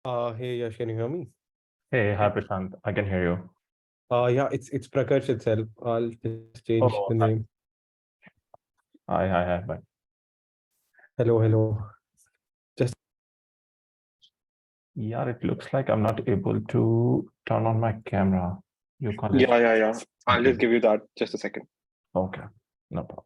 Hey Yash, can you hear me? Hey, hi Prashant. I can hear you. Yeah, it's Prakash itself. I'll just change the Oh, name. hi. Bye. Hello, hello. Just Yeah, it looks like I'm not able to turn on my camera. You can let Yeah. I'll me. just give you that. Just a second. Okay, no problem.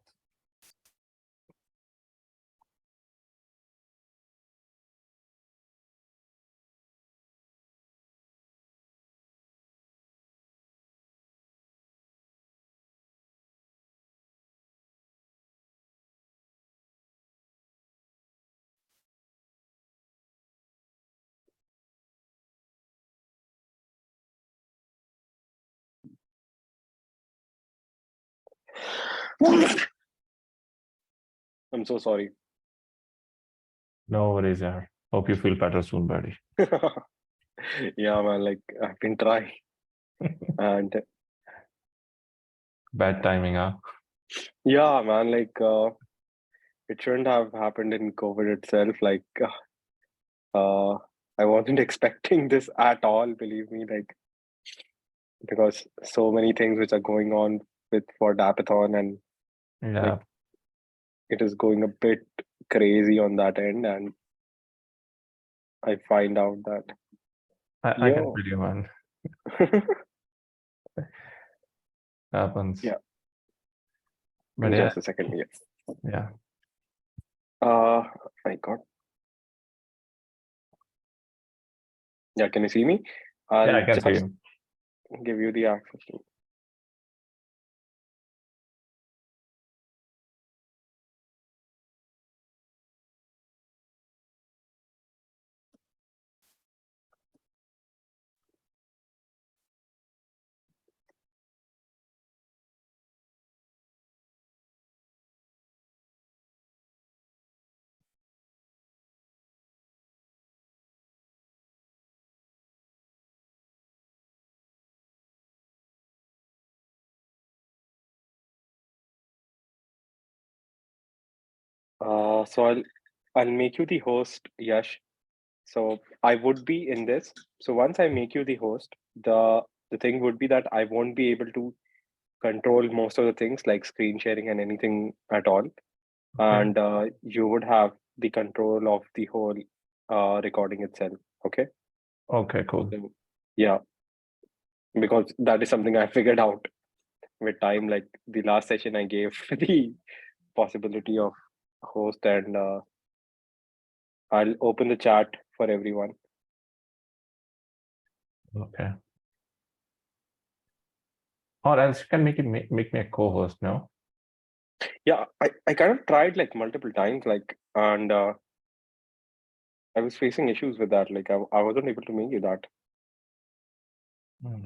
I'm so sorry. No worries, yeah. Hope you feel better soon, buddy. Yeah, man. Like I've been trying, and Bad timing, huh? yeah, man. It shouldn't have happened in COVID itself. Uh, I wasn't expecting this at all. Believe me, because so many things which are going on with for Dappathon, and like Yeah, it is going a bit crazy on that end, and I find out that I can yo, feel you, man. Happens. yeah. But yeah, Just a second. Yes. yeah. My God. Yeah, can you see me? Yeah, I'll I can see just you. give you the access. So I'll make you the host, Yash. So I would be in this. So once I make you the host, the thing would be that I won't be able to control most of the things like screen sharing and anything at all, Okay. and you would have the control of the whole recording itself. Okay. Okay, cool. So, yeah, because that is something I figured out with time. Like the last session, I gave the possibility of host, and I'll open the chat for everyone. Okay. Or else you can make me a co-host, no? Yeah, I kind of tried like multiple times, and I was facing issues with that. I wasn't able to make you that.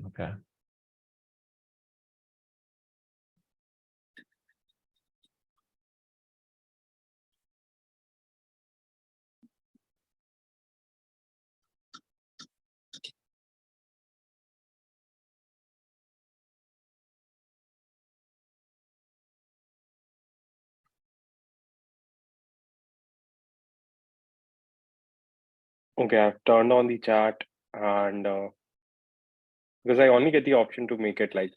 Okay. Okay, I've turned on the chat, and because I only get the option to make it like,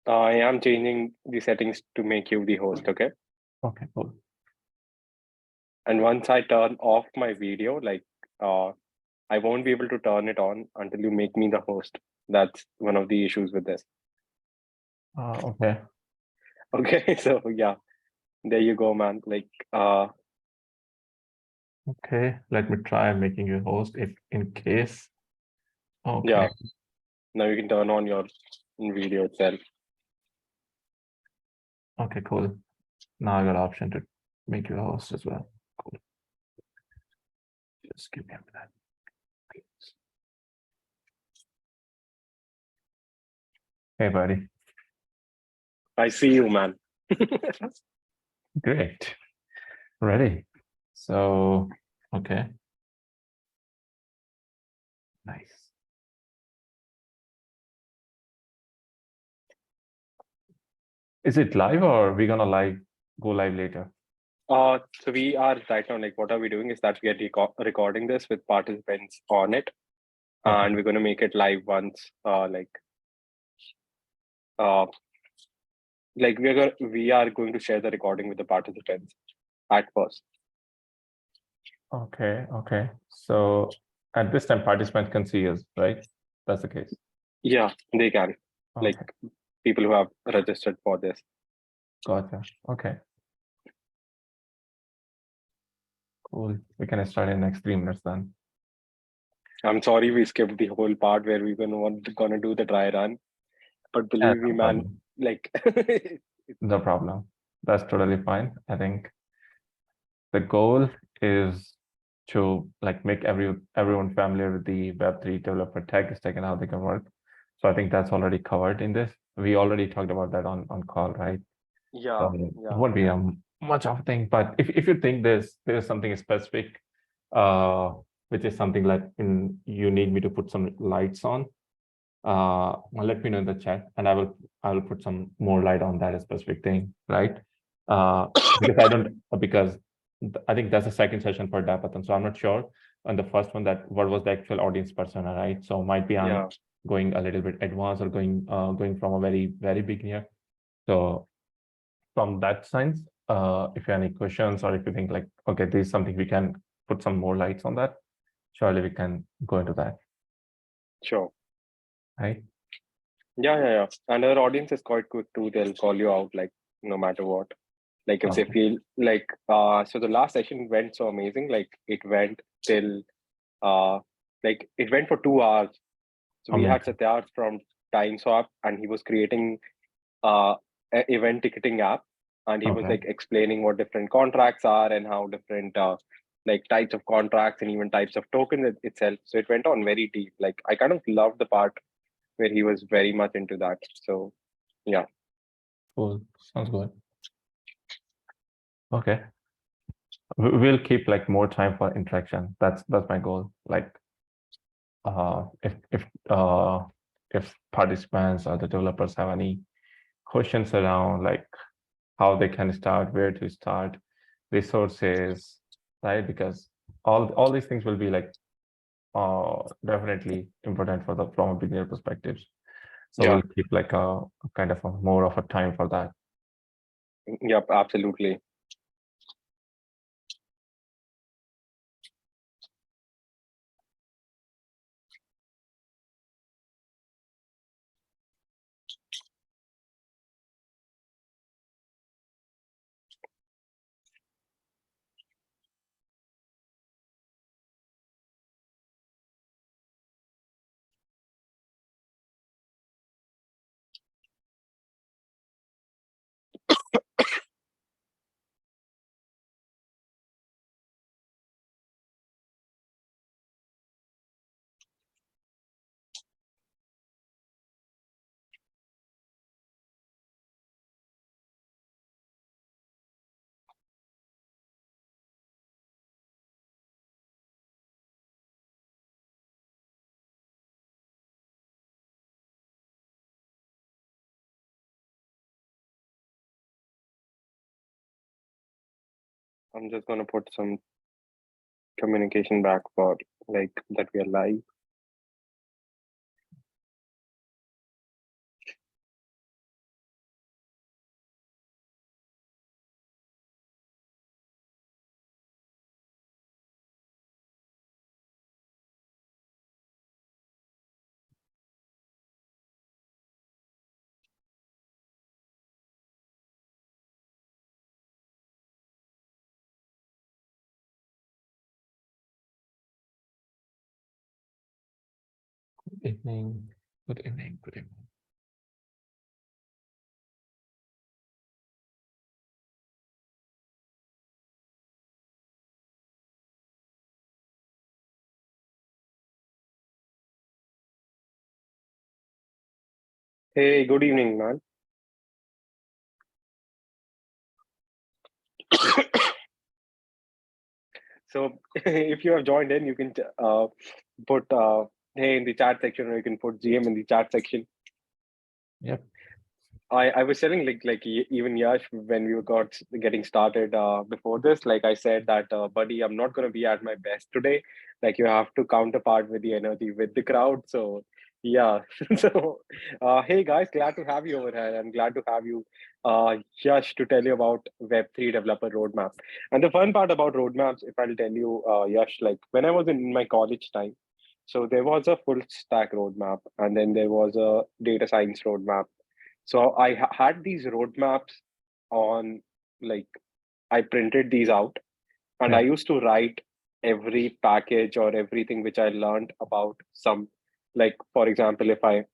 I am changing the settings to make you the host. Okay, Okay, cool. and once I turn off my video, uh, I won't be able to turn it on until you make me the host. That's one of the issues with this. Okay. Okay, so yeah, there you go, man. Okay. Let me try making you host if in case. Okay. Yeah, now you can turn on your video itself. Okay, cool. Now I got option to make you a host as well. Cool. Just give me a minute. Hey, buddy. I see you, man. Great. Ready. So, okay. Nice. Is it live or are we gonna go live later? So we are right now, like, what are we doing is that we are recording this with participants on it, Okay. and we're going to make it live once, uh, we are going to share the recording with the participants at first. Okay. Okay. So at this time, participants can see us, right? That's the case. Yeah, they can, Okay. like people who have registered for this. Gotcha. Okay. Cool. We can start in the next 3 minutes then. I'm sorry we skipped the whole part where we're gonna do the dry run, but believe me, No man, problem. like No problem. That's totally fine. I think the goal is to like make everyone familiar with the Web3 developer tech stack and how they can work. So I think that's already covered in this. We already talked about that on call, right? yeah, It yeah. won't be much of a thing, but if you think there's something specific, which is something like you need me to put some lights on, well, let me know in the chat, and I will put some more light on that specific thing, right? Because I think that's the second session for Dappathon, so I'm not sure on the first one that what was the actual audience persona, right? So might be I'm Yeah. going a little bit advanced or going from a very beginner. So from that sense, if you have any questions or if you think like, okay, this is something we can put some more lights on that, surely we can go into that, Sure. right? Yeah. And our audience is quite good too. They'll call you out, like, no matter what. Like if they Okay. feel like so the last session went so amazing. Like it went till it went for 2 hours. So we had Amazing. Satyar from TimeSwap, and he was creating an event ticketing app, and he was Okay. like explaining what different contracts are and how different like types of contracts and even types of tokens itself. So it went on very deep. Like I kind of loved the part where he was very much into that. So yeah. Cool. Sounds good. Okay. We'll keep like more time for interaction. That's my goal. Like if participants or the developers have any questions around like how they can start, where to start, resources, right? Because all these things will be like definitely important for the from a beginner perspective. So Yeah. we'll keep like a kind of a more of a time for that. Yep, absolutely. I'm just gonna put some communication back for like that we are live. Good evening. Good evening. Good evening. Hey, good evening, man. So, if you have joined in, you can put hey in the chat section, or you can put GM in the chat section. Yep. I was telling even Yash when we got getting started before this, like I said that buddy, I'm not gonna be at my best today. Like you have to counterpart with the energy with the crowd. So yeah. So hey guys, glad to have you over here. I'm glad to have you, Yash, to tell you about Web3 Developer Roadmap. And the fun part about roadmaps, if I'll tell you, Yash, like when I was in my college time, so there was a full stack roadmap, and then there was a data science roadmap. So I had these roadmaps on, like, I printed these out, and I Yeah. used to write every package or everything which I learned about some, like, for example, if I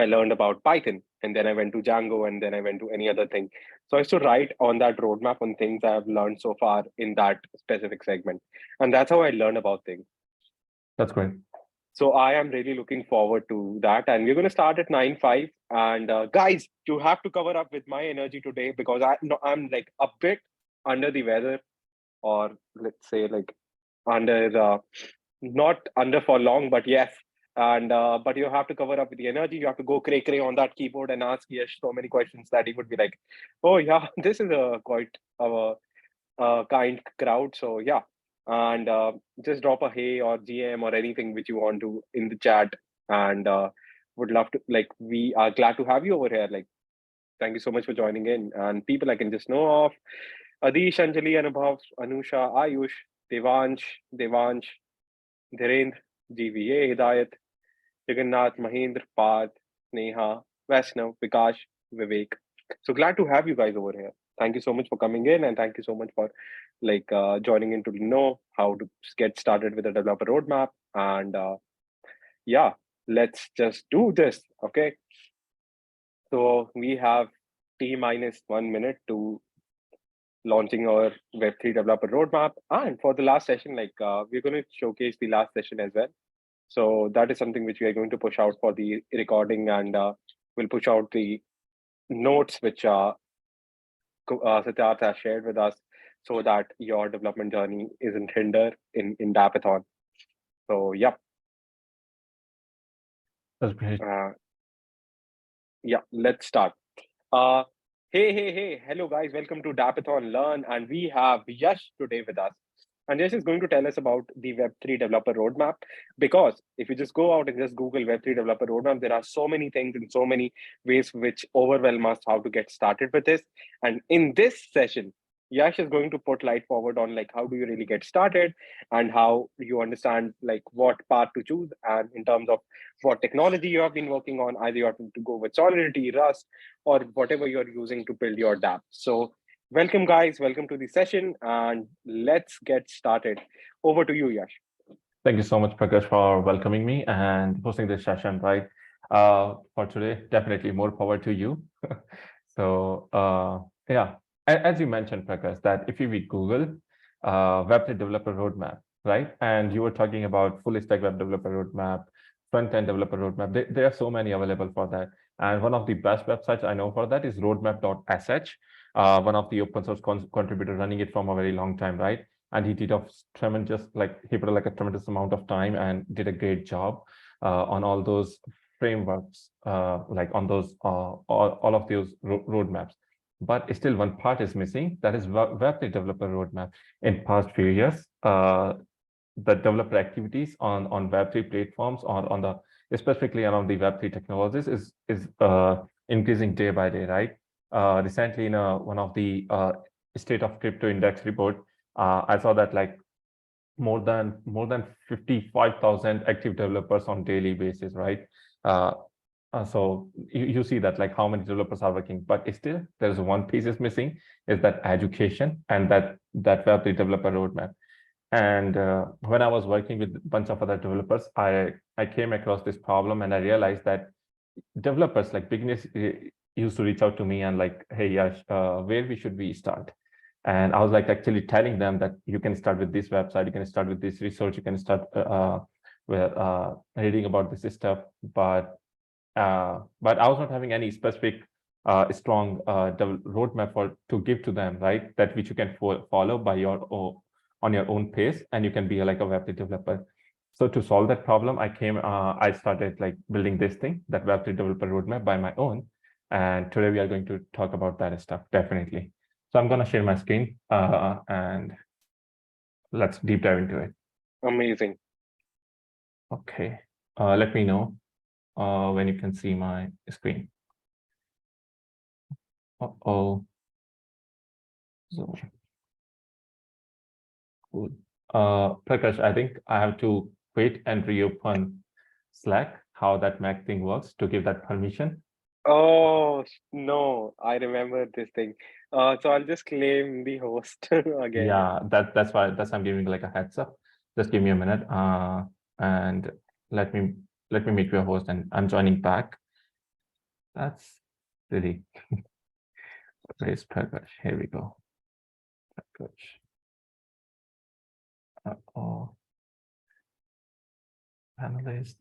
learned about Python and then I went to Django and then I went to any other thing. So I used to write on that roadmap on things I have learned so far in that specific segment. And that's how I learned about things. That's great. So I am really looking forward to that. And we're going to start at 9:05. And guys, you have to cover up with my energy today because I'm like a bit under the weather, or let's say like under, not under for long, but yes. And but you have to cover up with the energy. You have to go cray cray on that keyboard and ask Yash so many questions that he would be like, oh yeah, this is a quite kind crowd. So yeah, and just drop a hey or GM or anything which you want to in the chat, and would love to. Like we are glad to have you over here. Like thank you so much for joining in. And people I can just know of: Adish, Anjali, Anubhav, Anusha, Ayush, Devansh, Dhirendra, GVA, Hidayat, Jagannath, Mahindra, Parth, Neha, Vaishnav, Vikash, Vivek. So glad to have you guys over here. Thank you so much for coming in, and thank you so much for joining in to know how to get started with the developer roadmap. And yeah, let's just do this. Okay. So we have T minus 1 minute to launching our Web3 developer roadmap. And for the last session, we're going to showcase the last session as well. So that is something which we are going to push out for the recording, and we'll push out the notes which Siddharth has shared with us, so that your development journey isn't hindered in Dappathon. So yep, That's great. yeah, let's start. Uh, hey, hello guys, welcome to Dappathon Learn, and we have Yash today with us. And Yash is going to tell us about the Web3 Developer Roadmap, because if you just go out and just Google Web3 Developer Roadmap, there are so many things and so many ways which overwhelm us how to get started with this. And in this session, Yash is going to put light forward on like how do you really get started, and how you understand like what path to choose, and in terms of what technology you have been working on. Either you have to go with Solidity, Rust, or whatever you're using to build your dApp. So welcome guys, welcome to the session, and let's get started. Over to you, Yash. Thank you so much, Prakash, for welcoming me and hosting this session, right? For today, definitely more power to you. So yeah, as you mentioned, Prakash, that if you read Google Web3 Developer Roadmap, right? And you were talking about full stack web developer roadmap, front-end developer roadmap. There are so many available for that. And one of the best websites I know for that is roadmap.sh, one of the open source contributor running it from a very long time, right? And he did a tremendous, like he put like a tremendous amount of time and did a great job on all those frameworks, like on those all of those roadmaps. But still one part is missing, that is Web3 developer roadmap. In past few years, the developer activities on Web3 platforms, on the specifically around the Web3 technologies is increasing day by day, right? Recently in one of the State of Crypto Index report, I saw that like more than 55,000 active developers on daily basis, right? So you see that like how many developers are working, but still there's one piece is missing, is that education and that Web3 developer roadmap. And when I was working with a bunch of other developers, I came across this problem, and I realized that developers like beginners used to reach out to me and like, hey Yash, where should we start? And I was like actually telling them that you can start with this website, you can start with this research, you can start with reading about this stuff. But but I was not having any specific strong roadmap to give to them, right? That which you can follow by your own, on your own pace, and you can be like a Web3 developer. So to solve that problem, I started like building this thing, that Web3 Developer Roadmap by my own. And today we are going to talk about that stuff, definitely. So I'm going to share my screen and let's deep dive into it. Amazing. Okay. Let me know when you can see my screen. Uh-oh. So, cool. Prakash, I think I have to quit and reopen Slack, how that Mac thing works to give that permission. Oh no, I remember this thing. So I'll just claim the host again. Yeah, that's why I'm giving like a heads up. Just give me a minute. And let me make you a host, and I'm joining back. That's really Where's Prakash? Here we go. Prakash. Oh, panelist.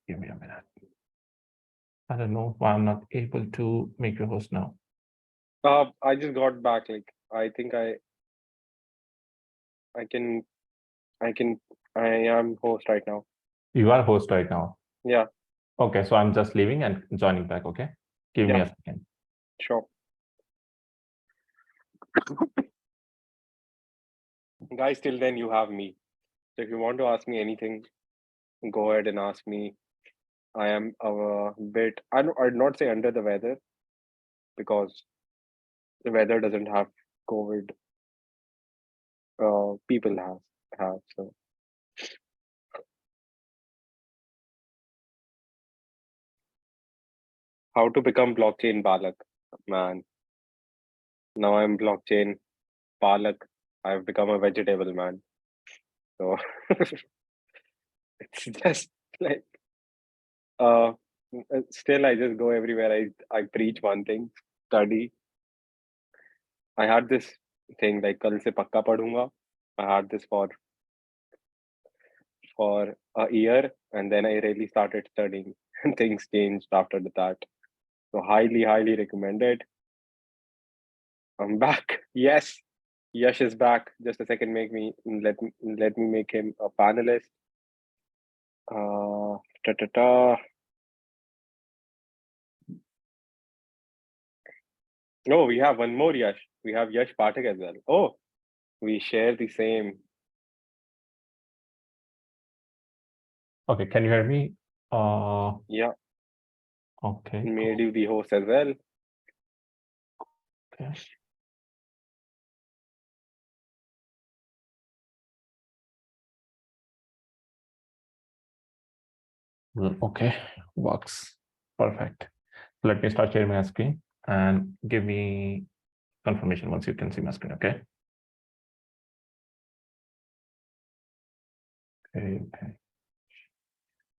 Give me a minute. I don't know why I'm not able to make you host now. I just got back. Like I think I am host right now. You are host right now. Yeah. Okay, so I'm just leaving and joining back. Okay, give me a second. Sure. Guys, till then you have me. So if you want to ask me anything, go ahead and ask me. I am a bit, I'd not say under the weather, because the weather doesn't have COVID. People have. So how to become blockchain Balak? Man, now I'm blockchain Palak. I've become a vegetable man. So it's just like still I just go everywhere. I preach one thing, study. I had this thing like kal se pakka padhunga. I had this for a year, and then I really started studying, and things changed after that. So highly recommended. I'm back. Yes, Yash is back. Just a second. Let me make him a panelist. Ta ta ta. Oh, we have one more Yash. We have Yash Pathak as well. Oh, we share the same. Okay, can you hear me? Yeah. Okay. Made you the host as well. Okay. Okay, works. Perfect. Let me start sharing my screen and give me confirmation once you can see my screen. Okay.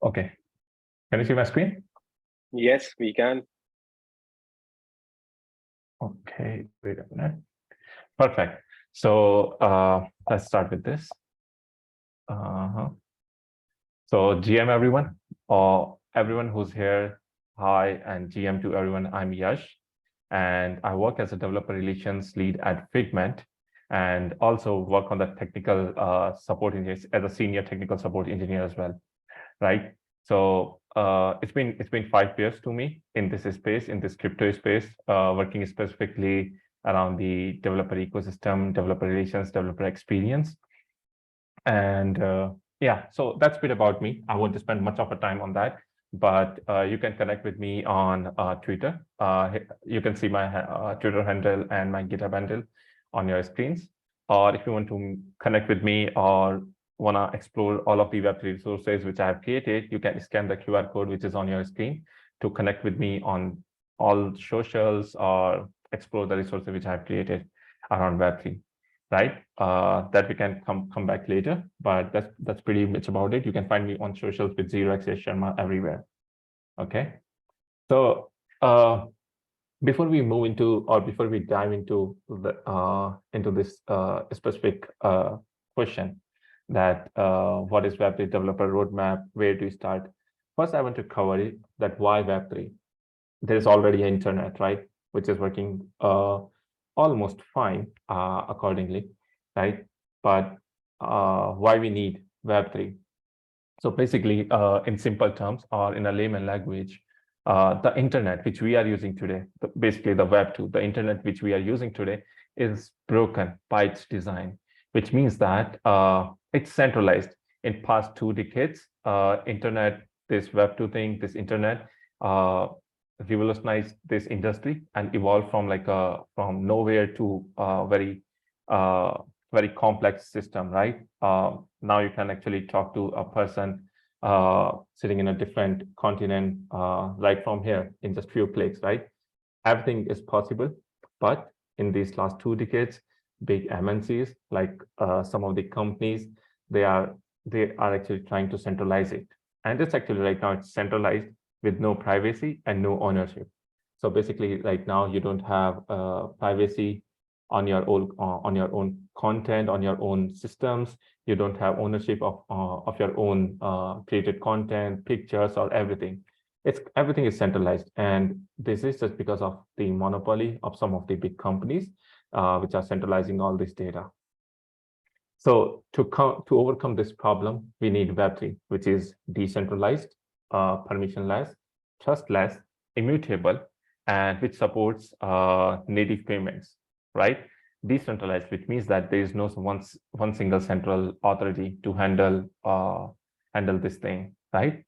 Okay. Can you see my screen? Yes, we can. Okay, wait a minute. Perfect. So let's start with this. So GM everyone, or everyone who's here, hi, and GM to everyone, I'm Yash, and I work as a developer relations lead at Figment, and also work on the technical support engineers as a senior technical support engineer as well, right? So it's been 5 years to me in this space, in this crypto space, working specifically around the developer ecosystem, developer relations, developer experience, and yeah, so that's a bit about me. I won't spend much of a time on that, but you can connect with me on Twitter. You can see my Twitter handle and my GitHub handle on your screens. Or if you want to connect with me or want to explore all of the Web3 resources which I have created, you can scan the QR code which is on your screen to connect with me on all socials or explore the resources which I have created around Web3. right? That we can come back later, but that's pretty much about it. You can find me on socials with 0x Yash Sharma everywhere. Okay, so before we move into, or before we dive into this specific question, that what is Web3 Developer Roadmap? Where do we start? First, I want to cover it, that why Web3? There's already an internet, right, which is working almost fine accordingly, right? But why we need Web3? So basically, in simple terms, or in a layman language, the internet which we are using today, basically the Web2, the internet which we are using today is broken by its design, which means that it's centralized. In past 2 decades, internet, this Web2 thing, this internet revolutionized this industry and evolved from from nowhere to very complex system, right? Now you can actually talk to a person sitting in a different continent right from here in just few clicks, right? Everything is possible, but in these last 2 decades, big MNCs like some of the companies, they are actually trying to centralize it, and it's actually right now it's centralized with no privacy and no ownership. So basically, right now you don't have privacy on your own content, on your own systems. You don't have ownership of your own created content, pictures, or everything. Everything is centralized, and this is just because of the monopoly of some of the big companies, which are centralizing all this data. So to overcome this problem, we need Web3, which is decentralized, permissionless, trustless, immutable, and which supports native payments, right? Decentralized, which means that there is no one single central authority to handle this thing, right?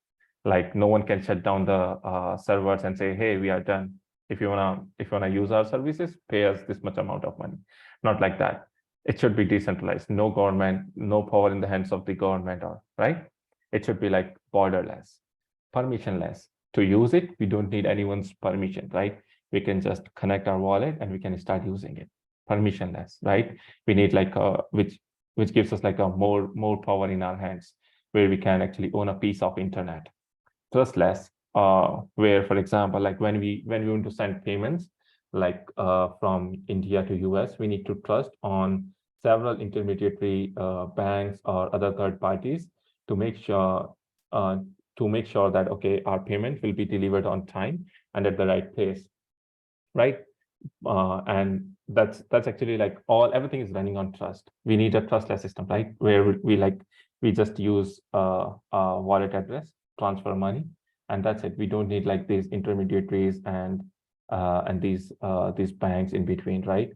Like no one can shut down the servers and say, hey, we are done. If you wanna use our services, pay us this much amount of money. Not like that. It should be decentralized. No government, no power in the hands of the government, or right? It should be like borderless, permissionless. To use it, we don't need anyone's permission, right? We can just connect our wallet and we can start using it. Permissionless, right? We need like which gives us like a more power in our hands, where we can actually own a piece of internet. Trustless, where, for example, like when we want to send payments, like from India to US, we need to trust on several intermediary banks or other third parties to make sure that, okay, our payment will be delivered on time and at the right place, right? And that's actually like everything is running on trust. We need a trustless system, right? Where we just use a wallet address, transfer money, and that's it. We don't need like these intermediaries and these banks in between, right?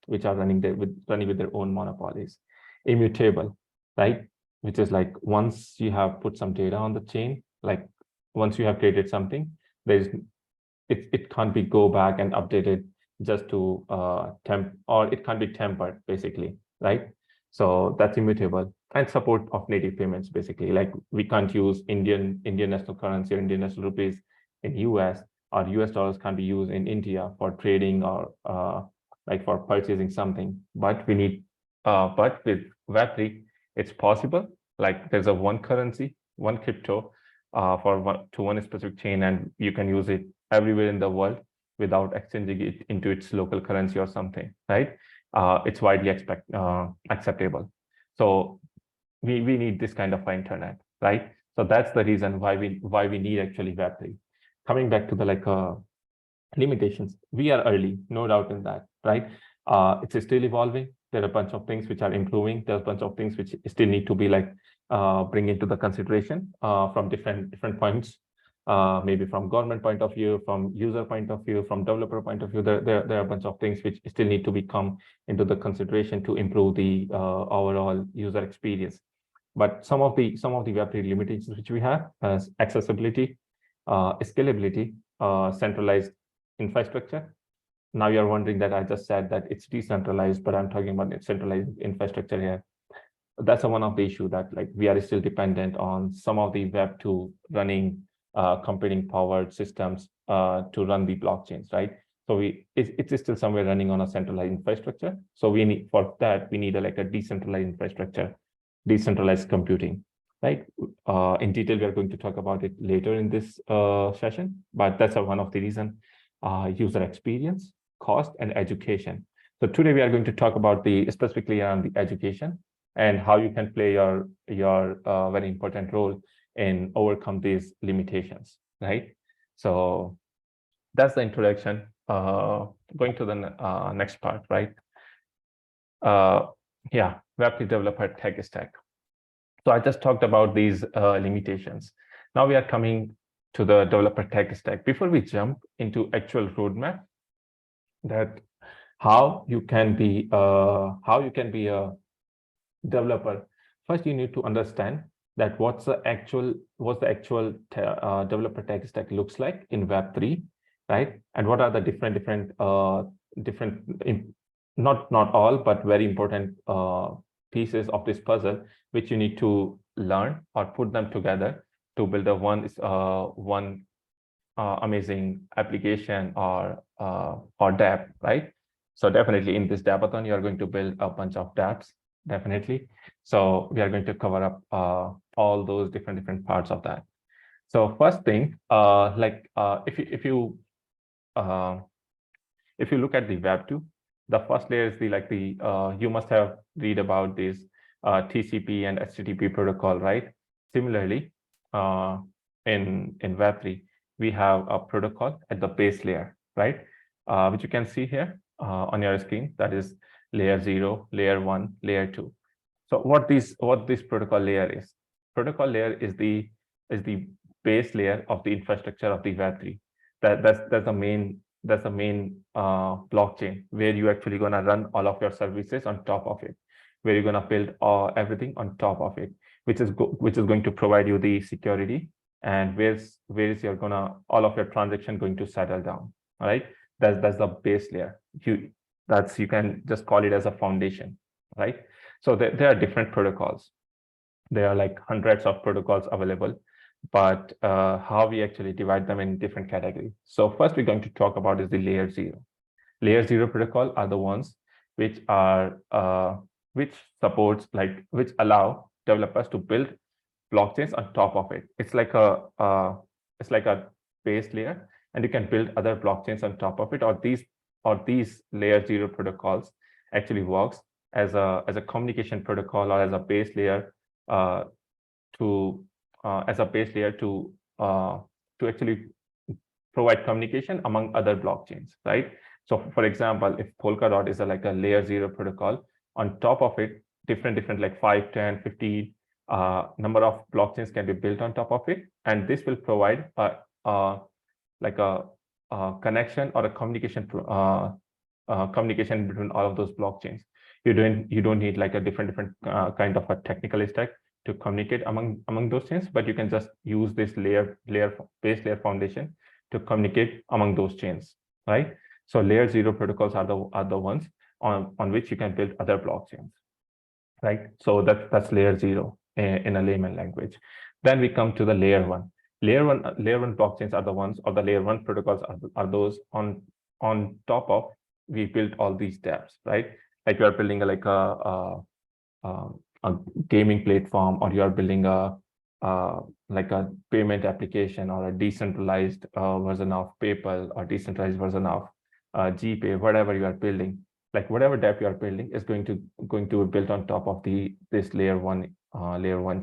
Which are running with their own monopolies. Immutable, right? Which is like once you have put some data on the chain, like once you have created something, it can't be go back and updated just to or it can't be tempered, basically, right? So that's immutable. And support of native payments, basically. Like we can't use Indian national currency or Indian national rupees in US, or US dollars can't be used in India for trading or like for purchasing something. But we need but with Web3, it's possible. Like there's a one currency, one crypto for one specific chain, and you can use it everywhere in the world without exchanging it into its local currency or something, right? It's widely acceptable. So we need this kind of internet, right? So that's the reason why we need actually Web3. Coming back to the limitations, we are early, no doubt in that, right? It's still evolving. There are a bunch of things which are improving. There's a bunch of things which still need to be bring into the consideration from different points. Maybe from government point of view, from user point of view, from developer point of view, there are a bunch of things which still need to become into the consideration to improve the overall user experience. But some of the Web3 limitations which we have as accessibility, scalability, centralized infrastructure. Now you're wondering that I just said that it's decentralized, but I'm talking about centralized infrastructure here. That's one of the issue, that we are still dependent on some of the Web2 running computing powered systems to run the blockchains, right? So it's still somewhere running on a centralized infrastructure. So we need we need a decentralized infrastructure, decentralized computing, right? In detail, we are going to talk about it later in this session, but that's one of the reason: user experience, cost, and education. So today we are going to talk about specifically around the education and how you can play your very important role in overcome these limitations, right? So that's the introduction. Going to the next part, right? Yeah, Web3 developer tech stack. So I just talked about these limitations. Now we are coming to the developer tech stack. Before we jump into actual roadmap, that how you can be a developer, first you need to understand that what's the actual developer tech stack looks like in Web3, right? And what are the different not all but very important pieces of this puzzle which you need to learn or put them together to build a one amazing application or dApp, right? So definitely in this Dappathon, you are going to build a bunch of dApps, definitely. So we are going to cover up all those different parts of that. So first thing, if you look at the Web2, the first layer is you must have read about this TCP and HTTP protocol, right? Similarly, in Web3, we have a protocol at the base layer, right? Which you can see here on your screen. That is layer 0, layer 1, layer 2. So what this protocol layer is? Protocol layer is the base layer of the infrastructure of the Web3. That's the main blockchain where you actually gonna run all of your services on top of it, where you're gonna build everything on top of it, which is going to provide you the security, and where is all of your transaction going to settle down. All right, that's the base layer. You can just call it as a foundation, right? So there are different protocols. There are like hundreds of protocols available, but how we actually divide them in different categories. So first we're going to talk about is the layer 0. Layer 0 protocol are the ones which allow developers to build blockchains on top of it. It's like a base layer, and you can build other blockchains on top of it, or these layer 0 protocols actually works as a communication protocol or as a base layer to actually provide communication among other blockchains, right? So for example, if Polkadot is like a layer 0 protocol, on top of it, different like 5, 10, 15 number of blockchains can be built on top of it, and this will provide a connection or a communication between all of those blockchains. You don't need like a different kind of a technical stack to communicate among those chains, but you can just use this base layer foundation to communicate among those chains, right? So layer 0 protocols are the ones on which you can build other blockchains, right? So that's layer 0 in a layman language. Then we come to the layer 1. Layer 1 blockchains are the ones, or the layer 1 protocols are those on top of we built all these dApps, right? Like you are building a gaming platform, or you are building a payment application, or a decentralized version of PayPal, or decentralized version of GPay, whatever you are building. Like whatever dApp you are building is going to be built on top of this layer 1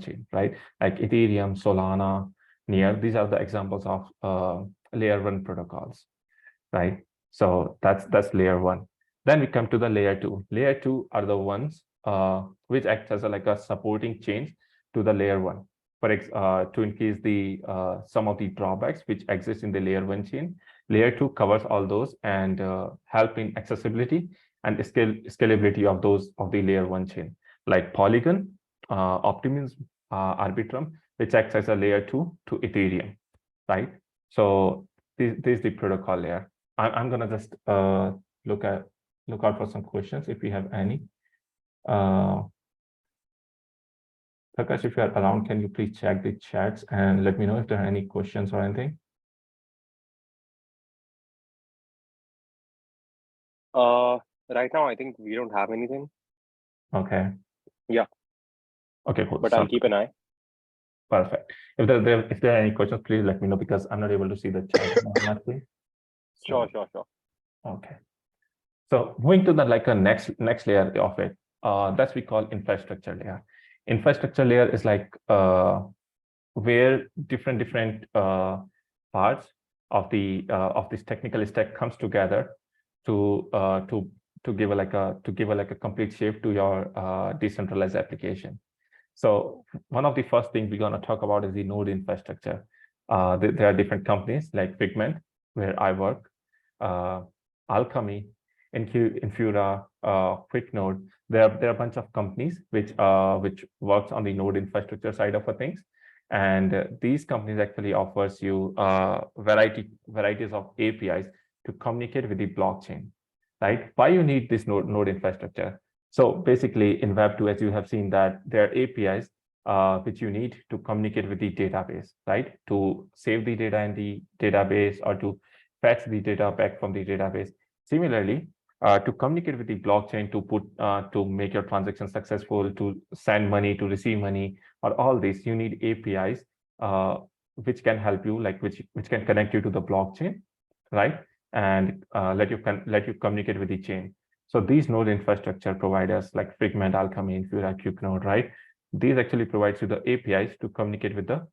chain, right? Like Ethereum, Solana, Near. These are the examples of layer 1 protocols, right? So that's layer 1. Then we come to the layer 2. Layer 2 are the ones which act as a supporting chain to the layer 1, to increase the some of the drawbacks which exist in the layer 1 chain. Layer 2 covers all those and help in accessibility and scalability of the layer 1 chain, like Polygon, Optimism, Arbitrum, which acts as a layer 2 to Ethereum, right? So this is the protocol layer. I'm gonna just look out for some questions if we have any. Prakash, if you are around, can you please check the chats and let me know if there are any questions or anything? Right now, I think we don't have anything, Okay. Yeah. Okay, cool. but I'll keep an eye. Perfect. If there are any questions, please let me know because I'm not able to see the chat automatically. Sure. Okay. So moving to the next layer of it, that's we call infrastructure layer. Infrastructure layer is like where different parts of this technical stack comes together to give a complete shape to your decentralized application. So one of the first things we're going to talk about is the node infrastructure. There are different companies like Figment, where I work, Alchemy, Infura, QuickNode. There are a bunch of companies which works on the node infrastructure side of things, and these companies actually offers you varieties of APIs to communicate with the blockchain, right? Why you need this node infrastructure? So basically, in Web2, as you have seen, that there are APIs which you need to communicate with the database, right? To save the data in the database or to fetch the data back from the database. Similarly, to communicate with the blockchain, to make your transaction successful, to send money, to receive money, or all this, you need APIs which can help you, like which can connect you to the blockchain, right? And let you communicate with the chain. So these node infrastructure providers like Figment, Alchemy, Infura, QuickNode, right? These actually provides you the APIs to communicate with the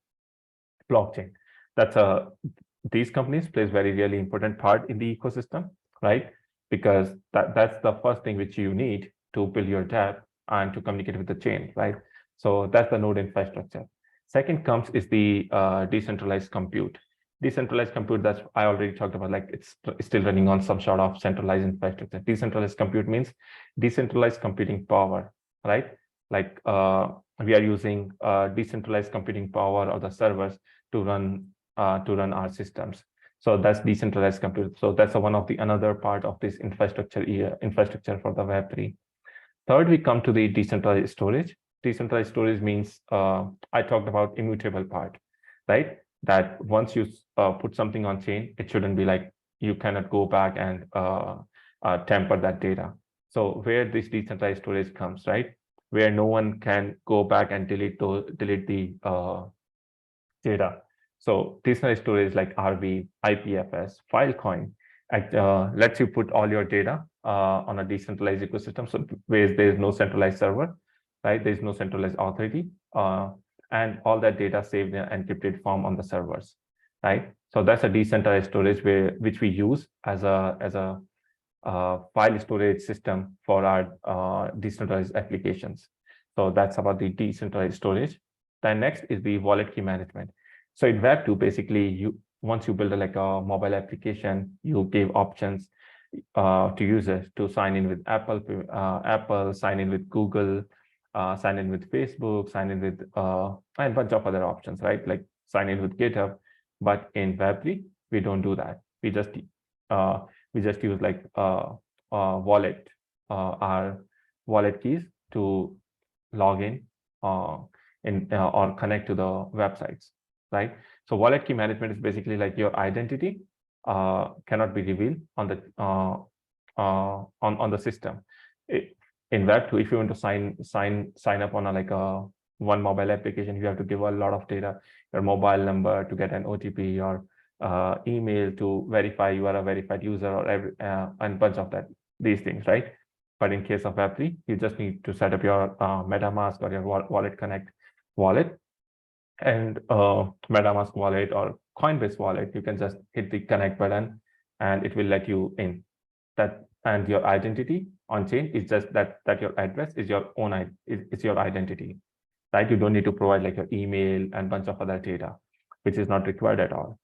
blockchain. These companies plays very really important part in the ecosystem, right? Because that's the first thing which you need to build your dApp and to communicate with the chain, right? So that's the node infrastructure. Second comes is the decentralized compute. Decentralized compute, that's I already talked about, like it's still running on some sort of centralized infrastructure. Decentralized compute means decentralized computing power, right? Like we are using decentralized computing power of the servers to run our systems. So that's decentralized compute. So that's one of the another part of this infrastructure for the Web3. Third, we come to the decentralized storage. Decentralized storage means I talked about immutable part, right? That once you put something on chain, it shouldn't be like you cannot go back and tamper that data. So where this decentralized storage comes, right? Where no one can go back and delete the data. So decentralized storage like RV, IPFS, Filecoin lets you put all your data on a decentralized ecosystem. So where there's no centralized server, right? There's no centralized authority, and all that data saved in encrypted form on the servers, right? So that's a decentralized storage which we use as a file storage system for our decentralized applications. So that's about the decentralized storage. Then next is the wallet key management. So in Web2, basically, once you build a mobile application, you give options to users to sign in with Apple, sign in with Google, sign in with Facebook, sign in with and a bunch of other options, right? Like sign in with GitHub. But in Web3, we don't do that. We just use like wallet, our wallet keys to log in or connect to the websites, right? So wallet key management is basically like your identity cannot be revealed on the on the system. In Web2, if you want to sign up on a one mobile application, you have to give a lot of data, your mobile number to get an OTP, or email to verify you are a verified user, or and a bunch of these things, right? But in case of Web3, you just need to set up your MetaMask or your Wallet Connect wallet, and MetaMask wallet or Coinbase wallet. You can just hit the connect button, and it will let you in. And your identity on chain is just that your address is your own it's your identity, right? You don't need to provide like your email and bunch of other data, which is not required at all.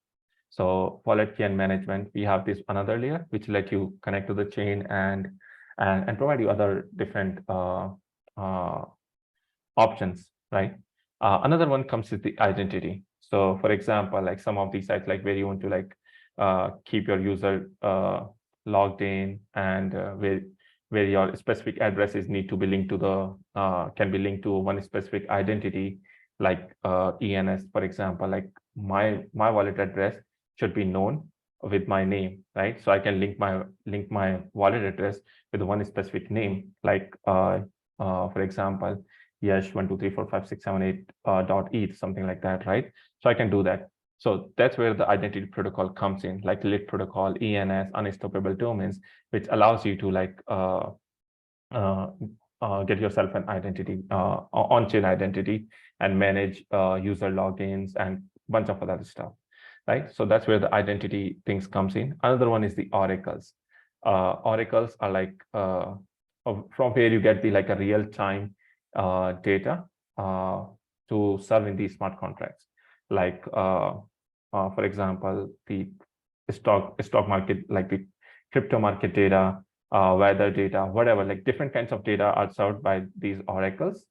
So wallet key and management, we have this another layer which let you connect to the chain and provide you other different options, right? Another one comes with the identity. So for example, like some of these sites, like where you want to keep your user logged in, and where your specific addresses need to be linked to the can be linked to one specific identity, like ENS, for example. Like my wallet address should be known with my name, right? So I can link my wallet address with one specific name, like for example, Yash 1234567 .eth, something like that, right? So I can do that. So that's where the identity protocol comes in, like lit protocol, ENS, unstoppable domains, which allows you to like get yourself an identity, on-chain identity, and manage user logins and bunch of other stuff, right? So that's where the identity things comes in. Another one is the oracles. Oracles are like from where you get the like a real-time data to serve in these smart contracts. Like for example, the stock market, like the crypto market data, weather data, whatever, like different kinds of data are served by these oracles,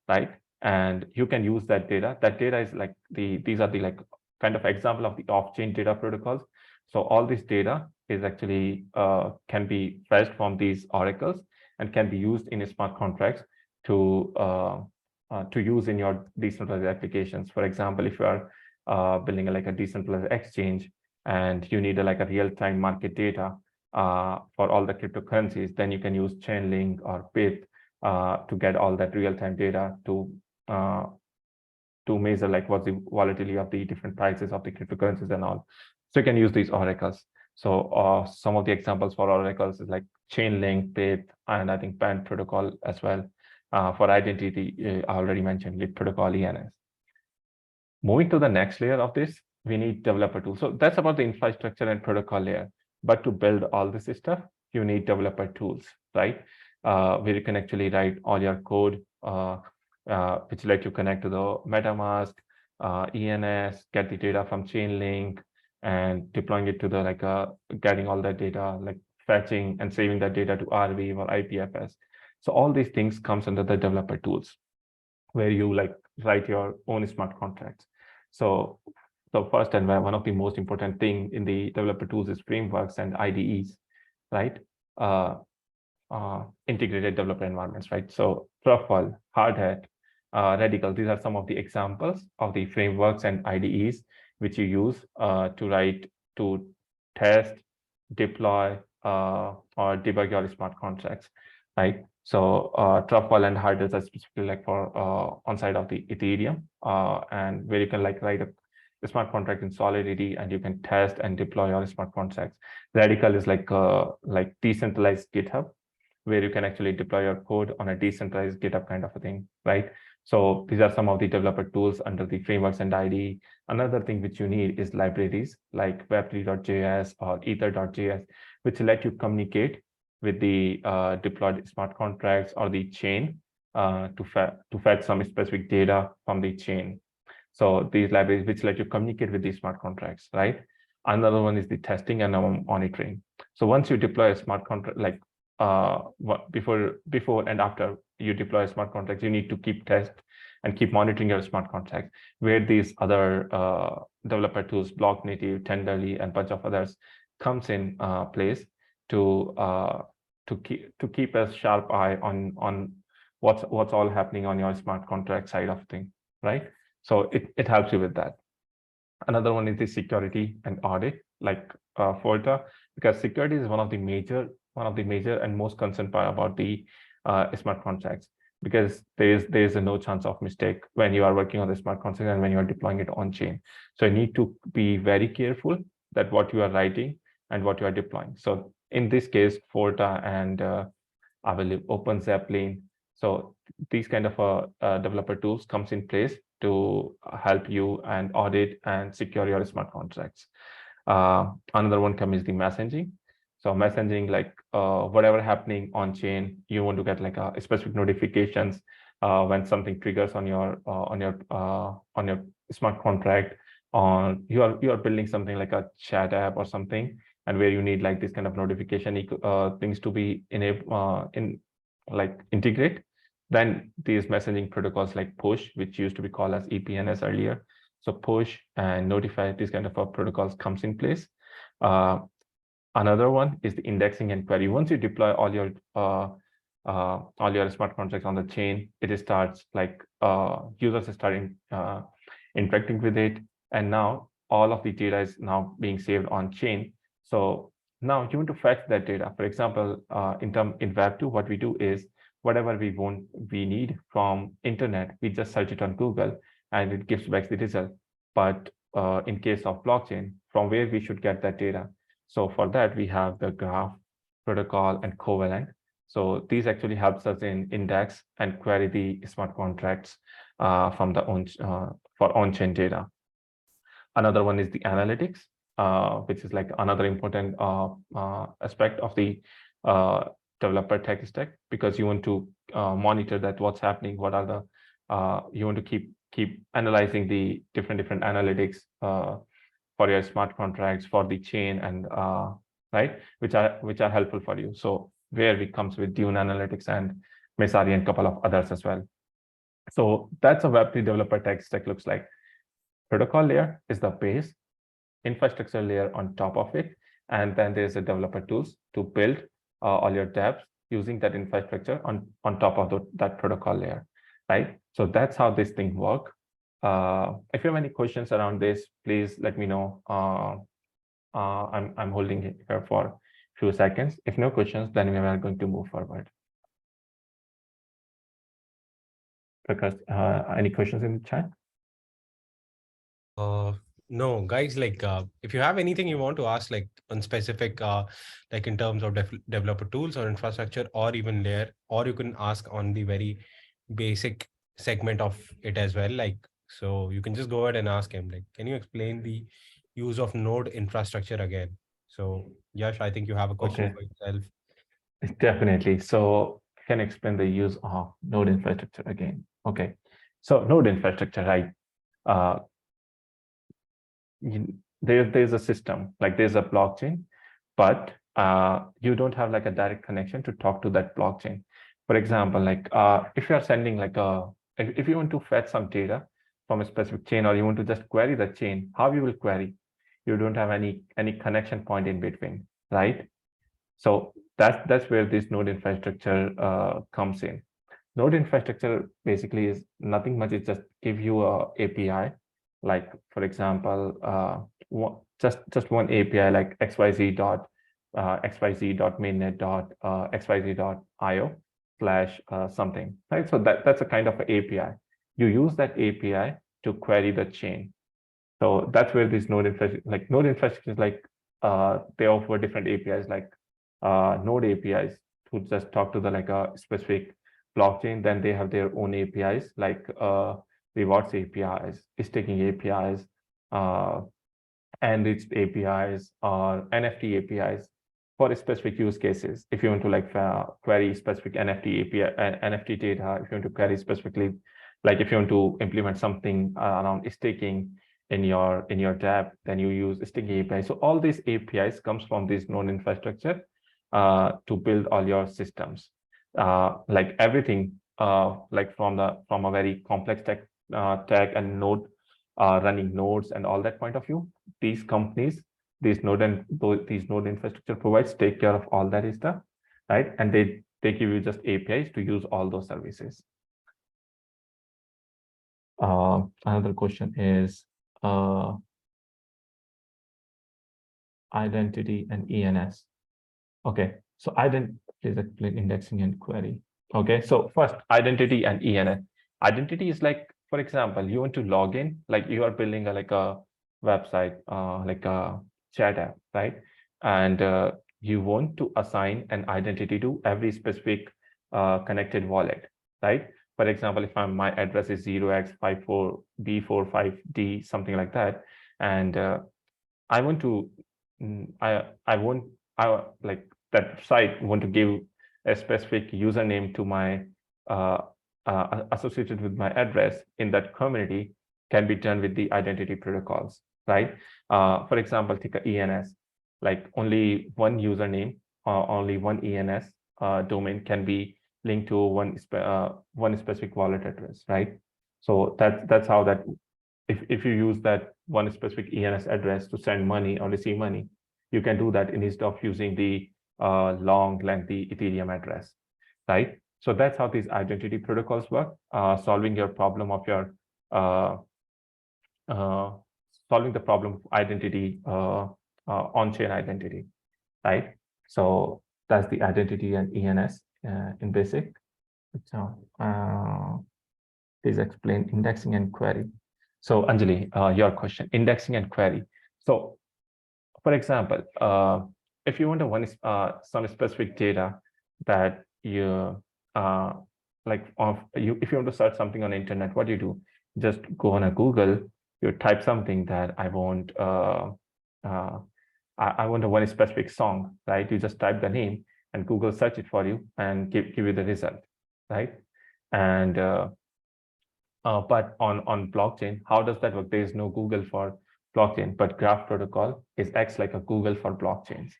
right? And you can use that data. That data is like these are the like kind of example of the off-chain data protocols. So all this data is actually can be fetched from these oracles and can be used in smart contracts to use in your decentralized applications. For example, if you are building like a decentralized exchange and you need like a real-time market data for all the cryptocurrencies, then you can use Chainlink or Pith to get all that real-time data to measure like what's the volatility of the different prices of the cryptocurrencies and all. So you can use these oracles. So some of the examples for oracles is like Chainlink, Pith, and I think Band protocol as well. For identity, I already mentioned lit protocol, ENS. Moving to the next layer of this, we need developer tools. So that's about the infrastructure and protocol layer. But to build all this stuff, you need developer tools, right? Where you can actually write all your code, which let you connect to the MetaMask, ENS, get the data from Chainlink, and deploying it to the like getting all that data, like fetching and saving that data to Arweave or IPFS. So all these things comes under the developer tools, where you like write your own smart contracts. So first and one of the most important thing in the developer tools is frameworks and IDEs, right? Integrated developer environments, right? So Truffle, Hardhat, Radical, these are some of the examples of the frameworks and IDEs which you use to test, deploy, or debug your smart contracts, right? So Truffle and Hardhat are specifically like for on side of the Ethereum, and where you can like write a smart contract in Solidity and you can test and deploy your smart contracts. Radical is like decentralized GitHub, where you can actually deploy your code on a decentralized GitHub kind of a thing, right? So these are some of the developer tools under the frameworks and IDE. Another thing which you need is libraries like Web3.js or Ether.js, which let you communicate with the deployed smart contracts or the chain to fetch some specific data from the chain. So these libraries which let you communicate with these smart contracts, right? Another one is the testing and monitoring. So once you deploy a smart contract, like before and after you deploy a smart contract, you need to keep test and keep monitoring your smart contract, where these other developer tools, Block Native, Tenderly, and bunch of others comes in place to keep a sharp eye on what's all happening on your smart contract side of thing, right? So it helps you with that. Another one is the security and audit, like FOLTA, because security is one of the major and most concerned part about the smart contracts, because there is no chance of mistake when you are working on the smart contract and when you are deploying it on chain. So you need to be very careful that what you are writing and what you are deploying. So in this case, FOLTA and I believe OpenZeppelin. So these kind of developer tools comes in place to help you and audit and secure your smart contracts. Another one comes the messaging. So messaging, like whatever happening on chain, you want to get like a specific notifications when something triggers on your smart contract, on you are building something like a chat app or something, and where you need like this kind of notification things to be integrate. Then these messaging protocols like push, which used to be called as EPNS earlier. So push and notify, these kind of protocols comes in place. Another one is the indexing and query. Once you deploy all your smart contracts on the chain, it starts like users are starting interacting with it, and now all of the data is now being saved on chain, So now you want to fetch that data. For example, in Web2, what we do is whatever we need from internet, we just search it on Google and it gives back the result. But in case of blockchain, from where we should get that data? So for that, we have the graph, protocol, and covalent. So these actually helps us in index and query the smart contracts from the for on-chain data. Another one is the analytics, which is like another important aspect of the developer tech stack, because you want to monitor that what's happening, what are the you want to keep analyzing the different analytics for your smart contracts, for the chain, and right, which are helpful for you. So where it comes with Dune Analytics and Mesari and a couple of others as well. So that's a Web3 developer tech stack looks like. Protocol layer is the base, infrastructure layer on top of it, and then there's a developer tools to build all your dApps using that infrastructure on top of that protocol layer, right? So that's how this thing works. If you have any questions around this, please let me know. I'm holding it here for a few seconds. If no questions, then we are going to move forward. Because any questions in the chat? No, guys, like if you have anything you want to ask, like on specific, like in terms of developer tools or infrastructure or even layer, or you can ask on the very basic segment of it as well. Like, so you can just go ahead and ask him, like, can you explain the use of node infrastructure again? So Yash, I think you have a question for yourself. Definitely. So I can explain the use of node infrastructure again. Okay. So node infrastructure, right? There's a system, like there's a blockchain, but you don't have like a direct connection to talk to that blockchain. For example, like if you are sending like if you want to fetch some data from a specific chain, or you want to just query the chain, how you will query? You don't have any connection point in between, right? So that's where this node infrastructure comes in. Node infrastructure basically is nothing much. It just give you a API, like for example, just one API like xyz.mainnet.xyz.io/something, right? So that's a kind of API. You use that API to query the chain. So that's where this node infrastructure is like they offer different APIs, like node APIs to just talk to the like a specific blockchain. Then they have their own APIs like rewards APIs, staking APIs, enriched APIs, or NFT APIs for specific use cases. If you want to like query specific NFT API, NFT data, if you want to query specifically, like if you want to implement something around staking in your dApp, then you use staking API. So all these APIs comes from this node infrastructure to build all your systems. Like everything, like from a very complex tech and node running nodes and all that point of view, these companies, these node infrastructure provides take care of all that stuff, right? And they give you just APIs to use all those services. Another question is identity and ENS. Okay, so identity is explain indexing and query. Okay, so first identity and ENS. Identity is like, for example, you want to log in, like you are building like a website, like a chat app, right? And you want to assign an identity to every specific connected wallet, right? For example, if my address is 0x54B45D, something like that, and I want to, like that site want to give a specific username to my associated with my address in that community, can be done with the identity protocols, right? For example, take a ENS, like only one username or only one ENS domain can be linked to one specific wallet address, right? So that's how that, if you use that one specific ENS address to send money or receive money, you can do that instead of using the long, lengthy Ethereum address, right? So that's how these identity protocols work, solving your problem of your solving the problem of identity on-chain identity, right? So that's the identity and ENS in basic. So please explain indexing and query. So Anjali, your question, indexing and query. So for example, if you want to want some specific data that you if you want to search something on the internet, what do you do? Just go on a Google, you type something that I want I want a one specific song, right? You just type the name and Google search it for you and give you the result, right? And but on blockchain, how does that work? There is no Google for blockchain, but Graph protocol acts like a Google for blockchains,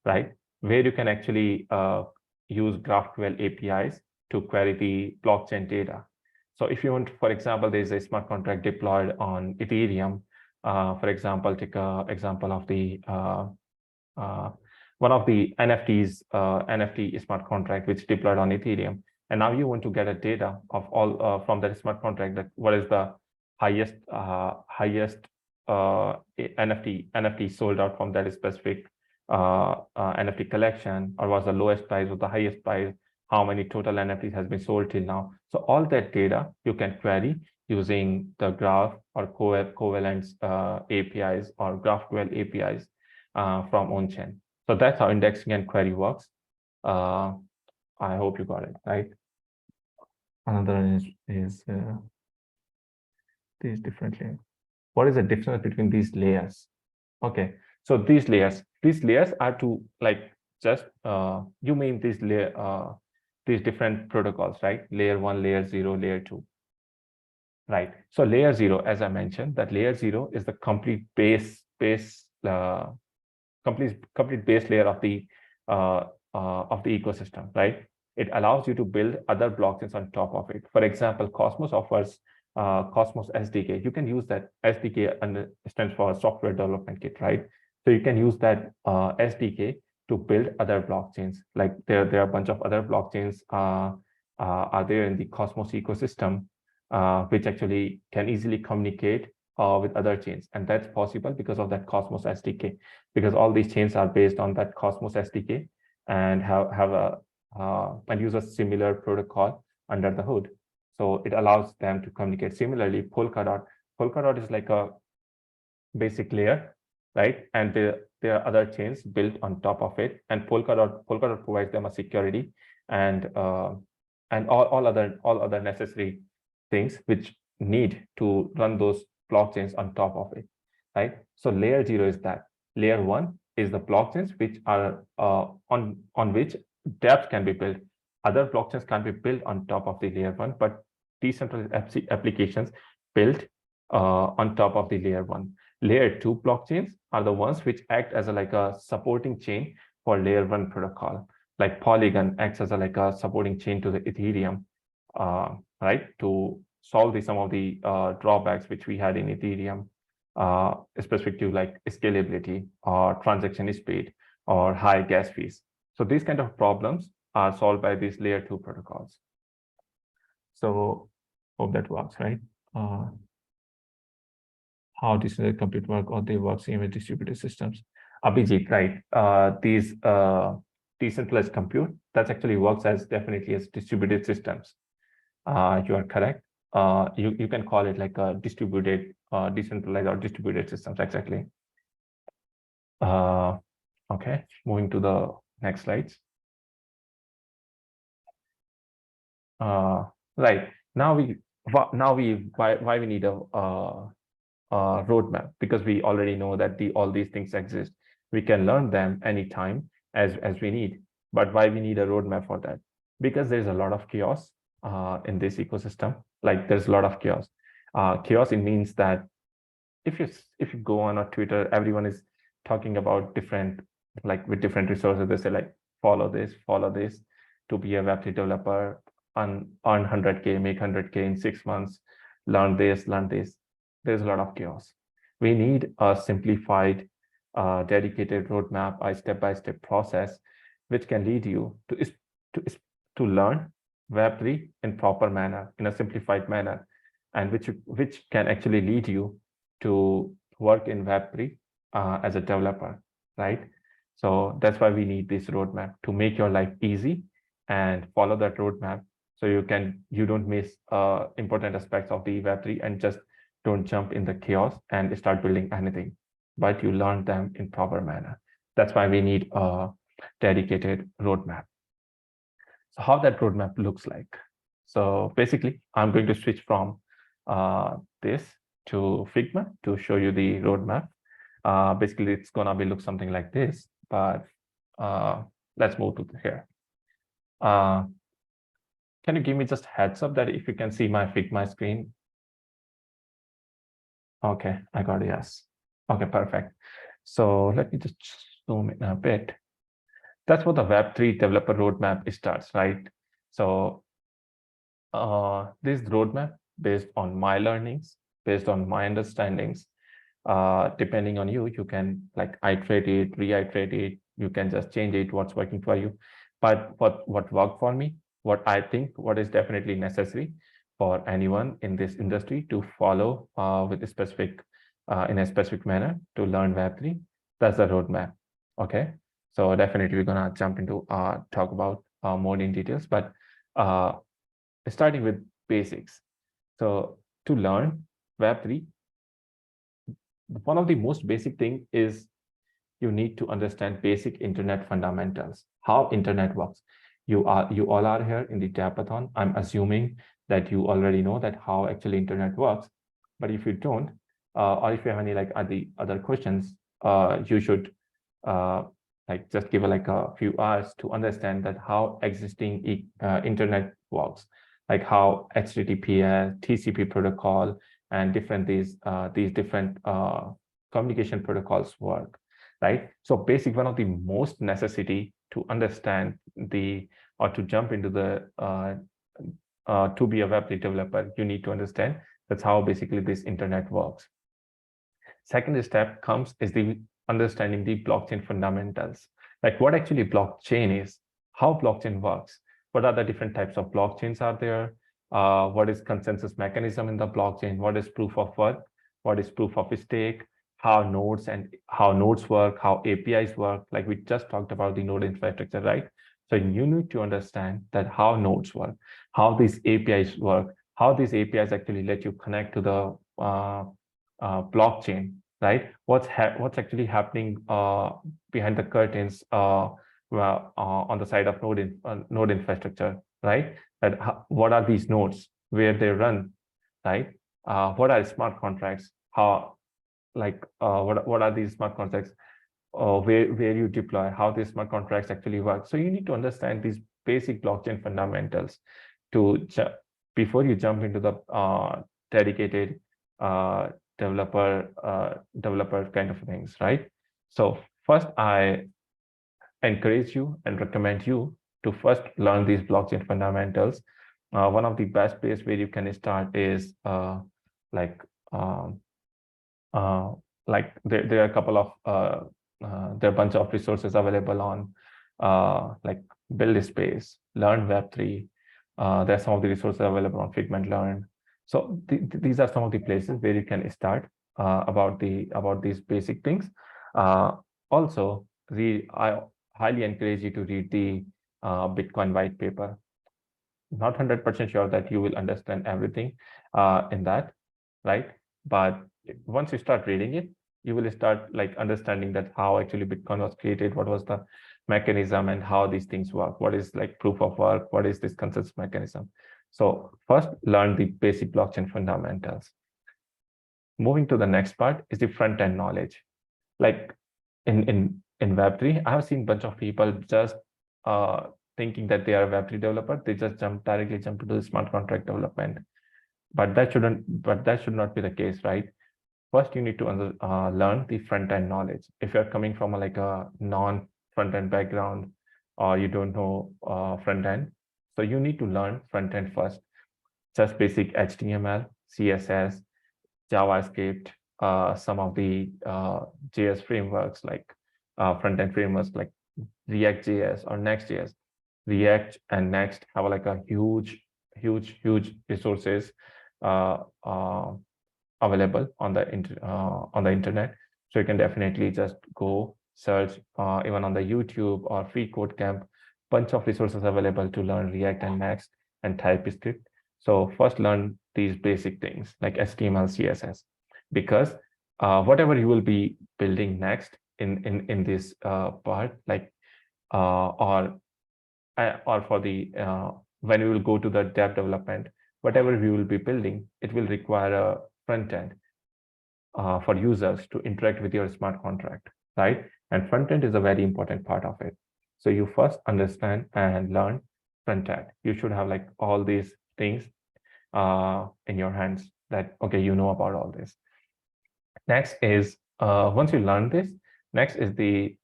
right? Where you can actually use GraphQL APIs to query the blockchain data. So if you want, for example, there's a smart contract deployed on Ethereum. For example, take an example of the one of the NFTs, NFT smart contract, which deployed on Ethereum. And now you want to get a data of all from that smart contract, that what is the highest NFT sold out from that specific NFT collection, or was the lowest price or the highest price, how many total NFTs has been sold till now. So all that data you can query using the Graph or Covalence APIs or GraphQL APIs from on-chain. So that's how indexing and query works. I hope you got it, right? Another is these different layers. What is the difference between these layers? Okay, so these layers are to just you mean these these different protocols, right? Layer 1, layer 0, layer 2, right? So layer 0, as I mentioned, that layer 0 is the complete base layer of the ecosystem, right? It allows you to build other blockchains on top of it. For example, Cosmos offers Cosmos SDK. You can use that SDK, and stands for Software Development Kit, right? So you can use that SDK to build other blockchains. Like there are a bunch of other blockchains are there in the Cosmos ecosystem, which actually can easily communicate with other chains. And that's possible because of that Cosmos SDK, because all these chains are based on that Cosmos SDK and and use a similar protocol under the hood. So it allows them to communicate. Similarly, Polkadot is like a basic layer, right? And there are other chains built on top of it, and Polkadot provides them a security and all other necessary things which need to run those blockchains on top of it, right? So layer 0 is that. Layer 1 is the blockchains which are on which dApps can be built. Other blockchains can be built on top of the layer 1, but decentralized applications built on top of the layer 1. Layer 2 blockchains are the ones which act as a supporting chain for layer 1 protocol. Like Polygon acts as a supporting chain to the Ethereum, right? To solve some of the drawbacks which we had in Ethereum, specific to like scalability or transaction speed or high gas fees. So these kind of problems are solved by these layer 2 protocols. So hope that works, right? How distributed compute work, or they work same with distributed systems? Abhijit, right? These decentralized compute, that actually works as definitely as distributed systems. You are correct. You can call it like a distributed, decentralized or distributed systems, exactly. Okay, moving to the next slides. Right, why we need a roadmap? Because we already know that all these things exist. We can learn them anytime as we need. But why we need a roadmap for that? Because there's a lot of chaos in this ecosystem. Like there's a lot of chaos. Chaos, it means that if you go on Twitter, everyone is talking about different, like with different resources. They say like follow this to be a Web3 developer, earn 100K, make 100K in 6 months, learn this. There's a lot of chaos. We need a simplified, dedicated roadmap, a step-by-step process, which can lead you to learn Web3 in proper manner, in a simplified manner, and which can actually lead you to work in Web3 as a developer. right? So that's why we need this roadmap to make your life easy and follow that roadmap so you don't miss important aspects of the Web3 and just don't jump in the chaos and start building anything, but you learn them in proper manner. That's why we need a dedicated roadmap. So how that roadmap looks like. So basically, I'm going to switch from this to Figma to show you the roadmap. Basically, it's gonna be look something like this, but let's move to here. Can you give me just heads up that if you can see my Figma screen? Okay, I got it, yes. Okay, perfect. So let me just zoom in a bit. That's what the Web3 Developer Roadmap starts, right? So this roadmap based on my learnings, based on my understandings, depending on you, you can like iterate it, reiterate it, you can just change it, what's working for you. But what worked for me, what I think, what is definitely necessary for anyone in this industry to follow with a specific, in a specific manner to learn Web3, that's the roadmap, okay? So definitely we're gonna jump into talk about more in details, but starting with basics. So to learn Web3, one of the most basic thing is you need to understand basic internet fundamentals, how internet works. You all are here in the Dappathon. I'm assuming that you already know that how actually internet works. But if you don't, or if you have any like other questions, you should like just give like a few hours to understand that how existing internet works, like how HTTPS, TCP protocol, and these different communication protocols work, right? So basic, one of the most necessity to understand or to jump into the to be a Web3 developer, you need to understand that's how basically this internet works. Second step is the understanding the blockchain fundamentals, like what actually blockchain is, how blockchain works, what are the different types of blockchains are there, what is consensus mechanism in the blockchain, what is proof of work, what is proof of stake, how nodes work, how APIs work, like we just talked about the node infrastructure, right? So you need to understand that how nodes work, how these APIs work, how these APIs actually let you connect to the blockchain, right? What's actually happening behind the curtains on the side of node infrastructure, right? What are these nodes, where they run, right? What are smart contracts? What are these smart contracts? Where you deploy, how these smart contracts actually work. So you need to understand these basic blockchain fundamentals before you jump into the dedicated developer kind of things, right? So first, I encourage you and recommend you to first learn these blockchain fundamentals. One of the best place where you can start is there are a couple of there are a bunch of resources available on like Build Space, Learn Web3. There are some of the resources available on Figment Learn. So these are some of the places where you can start about these basic things. Also, I highly encourage you to read the Bitcoin white paper. Not 100% sure that you will understand everything in that, right? But once you start reading it, you will start like understanding that how actually Bitcoin was created, what was the mechanism, and how these things work. What is like proof of work? What is this consensus mechanism? So first, learn the basic blockchain fundamentals. Moving to the next part is the front-end knowledge. Like in Web3, I have seen a bunch of people just thinking that they are a Web3 developer. They just directly jump into the smart contract development. But that should not be the case, right? First, you need to learn the front-end knowledge. If you're coming from a non-front-end background, or you don't know front-end, so you need to learn front-end first. Just basic HTML, CSS, JavaScript, some of the JS frameworks, like front-end frameworks like React.js or Next.js. React and Next have like a huge resources available on the internet. So you can definitely just go search even on the YouTube or Free Code Camp, bunch of resources available to learn React and Next and TypeScript. So first learn these basic things like HTML, CSS, because whatever you will be building next in this part, like or for the when we will go to the dev development, whatever we will be building, it will require a front end for users to interact with your smart contract, right? And front end is a very important part of it. So you first understand and learn front end. You should have like all these things in your hands that, okay, you know about all this. Next is, once you learn this, next is the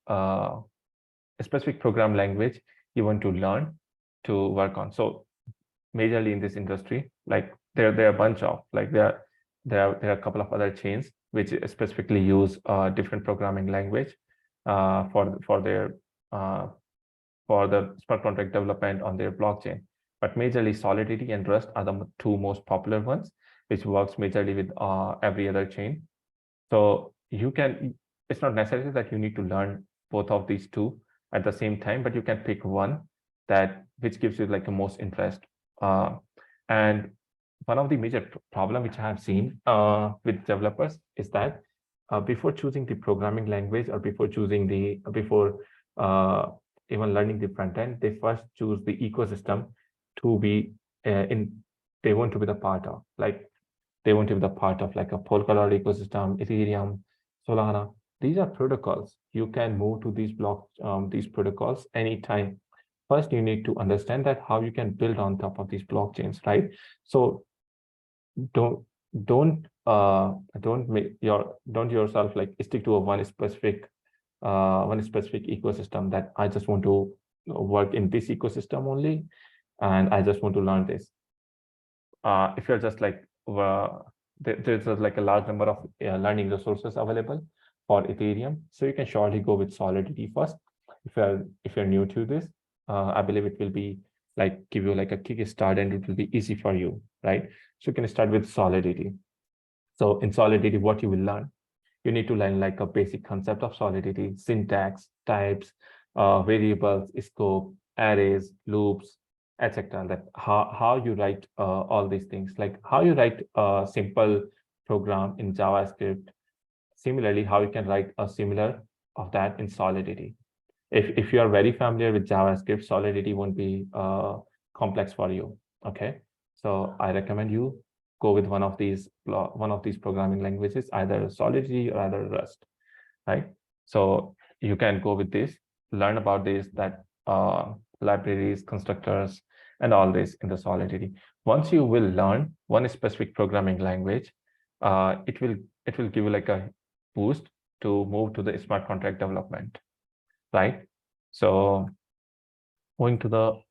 specific program language you want to learn to work on. So majorly in this industry, like there are a bunch of, like there are a couple of other chains which specifically use different programming language for the smart contract development on their blockchain. But majorly Solidity and Rust are the two most popular ones, which works majorly with every other chain. So you can, it's not necessary that you need to learn both of these two at the same time, but you can pick one which gives you like the most interest. And one of the major problem which I have seen with developers is that before choosing the programming language or before even learning the front end, they first choose the ecosystem to be they want to be the part of, like they want to be the part of like a Polkadot ecosystem, Ethereum, Solana. These are protocols. You can move to these protocols anytime. First, you need to understand that how you can build on top of these blockchains, right? So don't yourself like stick to one specific ecosystem that I just want to work in this ecosystem only, and I just want to learn this. If you're just like there's like a large number of learning resources available for Ethereum, so you can surely go with Solidity first. If you're new to this, I believe it will be like give you like a kickstart and it will be easy for you, right? So you can start with Solidity. So in Solidity, what you will learn, you need to learn like a basic concept of Solidity, syntax, types, variables, scope, arrays, loops, etc. That how you write all these things, like how you write a simple program in JavaScript. Similarly, how you can write a similar of that in Solidity. If you are very familiar with JavaScript, Solidity won't be complex for you. Okay, so I recommend you go with one of these programming languages, either Solidity or either Rust, right? So you can go with this, learn about this, that libraries, constructors, and all this in the Solidity. Once you will learn one specific programming language, it will give you like a boost to move to the smart contract development, right? So going to the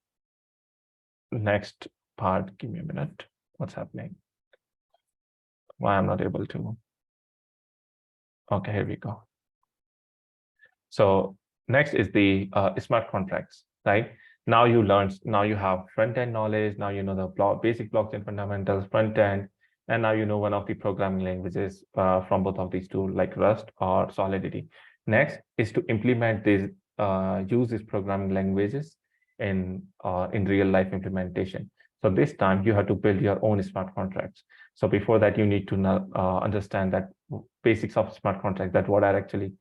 next part, give me a minute. What's happening? Why I'm not able to? Okay, here we go. So next is the smart contracts, right? Now you have front-end knowledge. Now you know the basic blockchain fundamentals, front-end, and now you know one of the programming languages from both of these two, like Rust or Solidity. Next is to implement these, use these programming languages in real life implementation. So this time you have to build your own smart contracts. So before that, you need to understand that basics of smart contracts, that what are actually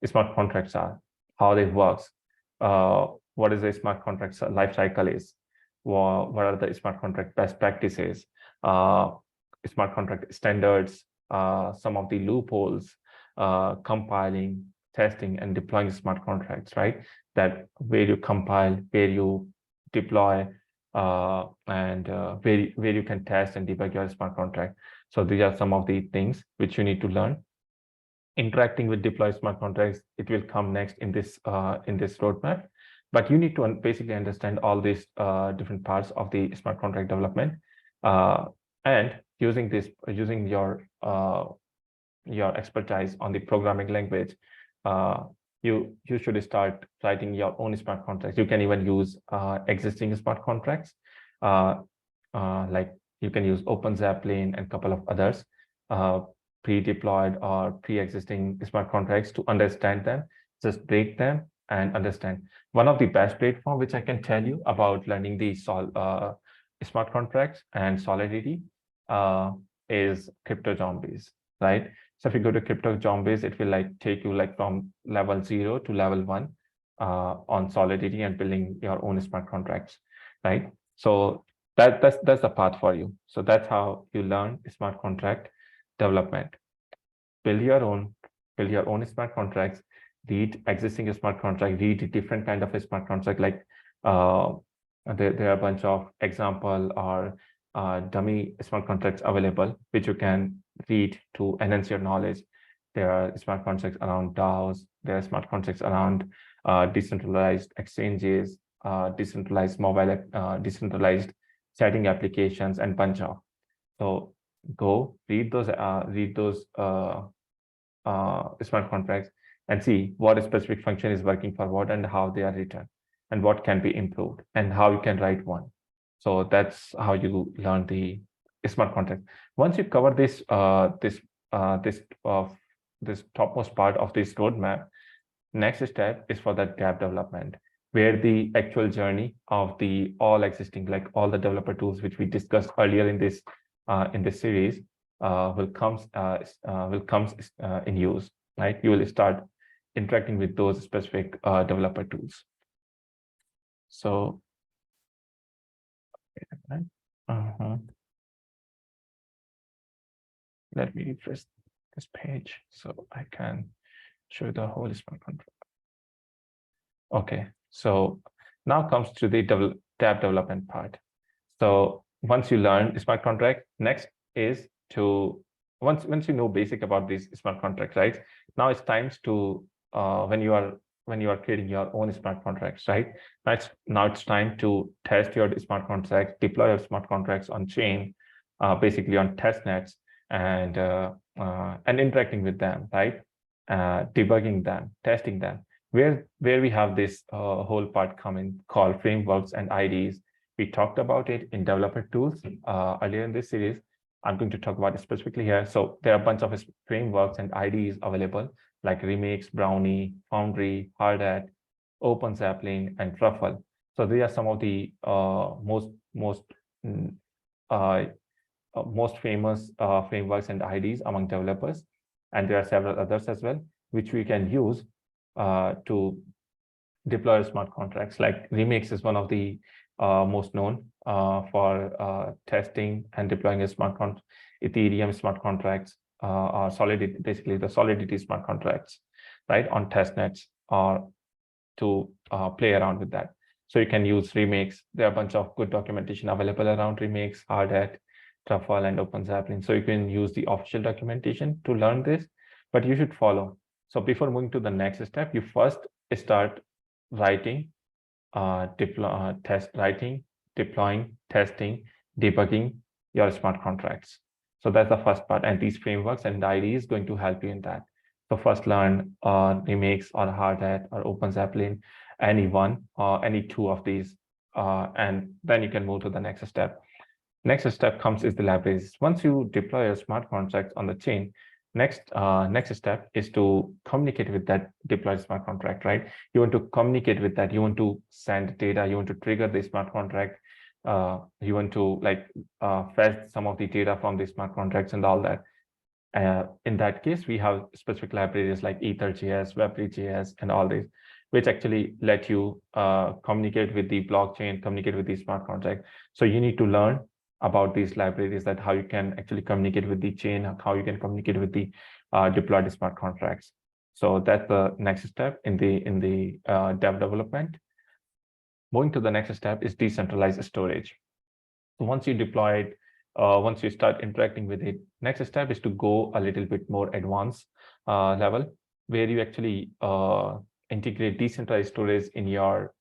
smart contracts are, how they works, what is the smart contracts life cycle is, what are the smart contract best practices, smart contract standards, some of the loopholes, compiling, testing, and deploying smart contracts, right? That where you compile, where you deploy, and where you can test and debug your smart contract. So these are some of the things which you need to learn. Interacting with deploy smart contracts, it will come next in this roadmap. But you need to basically understand all these different parts of the smart contract development, and using your expertise on the programming language, you should start writing your own smart contracts. You can even use existing smart contracts, like you can use OpenZeppelin and a couple of others, pre-deployed or pre-existing smart contracts, to understand them, just break them and understand. One of the best platform which I can tell you about learning the smart contracts and Solidity is Crypto Zombies, right? So if you go to Crypto Zombies, it will like take you like from level 0 to level 1 on Solidity and building your own smart contracts, right? So that's the path for you. So that's how you learn smart contract development. Build your own smart contracts, read existing smart contract, read different kind of smart contract, like there are a bunch of example or dummy smart contracts available, which you can read to enhance your knowledge. There are smart contracts around DAOs, there are smart contracts around decentralized exchanges, decentralized mobile, decentralized chatting applications, and bunch of. So go read those smart contracts and see what specific function is working for what and how they are written and what can be improved and how you can write one. So that's how you learn the smart contract. Once you cover this this topmost part of this roadmap, next step is for that dApp development, where the actual journey of the all existing, like all the developer tools which we discussed earlier in this series will comes in use, right? You will start interacting with those specific developer tools. So let me refresh this page so I can show the whole smart contract. Okay, so now comes to the dApp development part. So once you learn smart contract, next is to once you know basic about these smart contracts, right? Now it's time to when you are creating your own smart contracts, right? Now it's time to test your smart contracts, deploy your smart contracts on chain, basically on test nets, and interacting with them, right? Debugging them, testing them. Where we have this whole part coming called frameworks and IDs. We talked about it in developer tools earlier in this series. I'm going to talk about it specifically here. So there are a bunch of frameworks and IDs available, like Remix, Brownie, Foundry, Hardhat, OpenZeppelin, and Truffle. So they are some of the most famous frameworks and IDs among developers. And there are several others as well, which we can use to deploy smart contracts. Like Remix is one of the most known for testing and deploying a smart contract, Ethereum smart contracts, or Solidity, basically the Solidity smart contracts, right, on test nets, or to play around with that. So you can use Remix. There are a bunch of good documentation available around Remix, Hardhat, Truffle, and OpenZeppelin. So you can use the official documentation to learn this, but you should follow. So before moving to the next step, you first start writing, deploying, testing, debugging your smart contracts. So that's the first part, and these frameworks and IDs is going to help you in that. So first learn Remix or Hardhat or OpenZeppelin, any one or any two of these, and then you can move to the next step. Next step comes is the libraries. Once you deploy your smart contract on the chain, next step is to communicate with that deployed smart contract, right? You want to communicate with that. You want to send data. You want to trigger the smart contract. You want to fetch some of the data from the smart contracts and all that. In that case, we have specific libraries like Ether.js, Web3.js, and all these, which actually let you communicate with the blockchain, communicate with the smart contract. So you need to learn about these libraries, that how you can actually communicate with the chain, how you can communicate with the deployed smart contracts. So that's the next step in the dev development. Moving to the next step is decentralized storage. So once you deploy it, once you start interacting with it, next step is to go a little bit more advanced level, where you actually integrate decentralized storage in your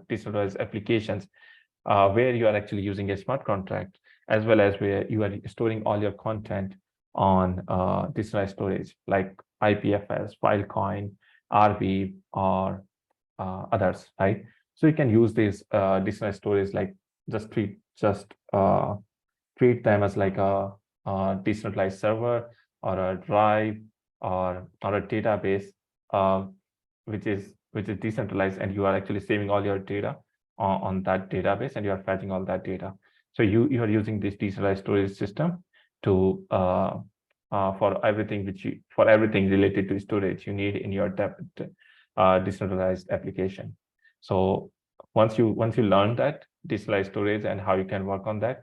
decentralized applications, where you are actually using a smart contract, as well as where you are storing all your content on decentralized storage like IPFS, Filecoin, RV, or others, right? So you can use these decentralized storage, like just treat them as like a decentralized server or a drive or a database, which is decentralized, and you are actually saving all your data on that database, and you are fetching all that data. So you are using this decentralized storage system to for everything related to storage you need in your decentralized application. So once you learn that decentralized storage and how you can work on that,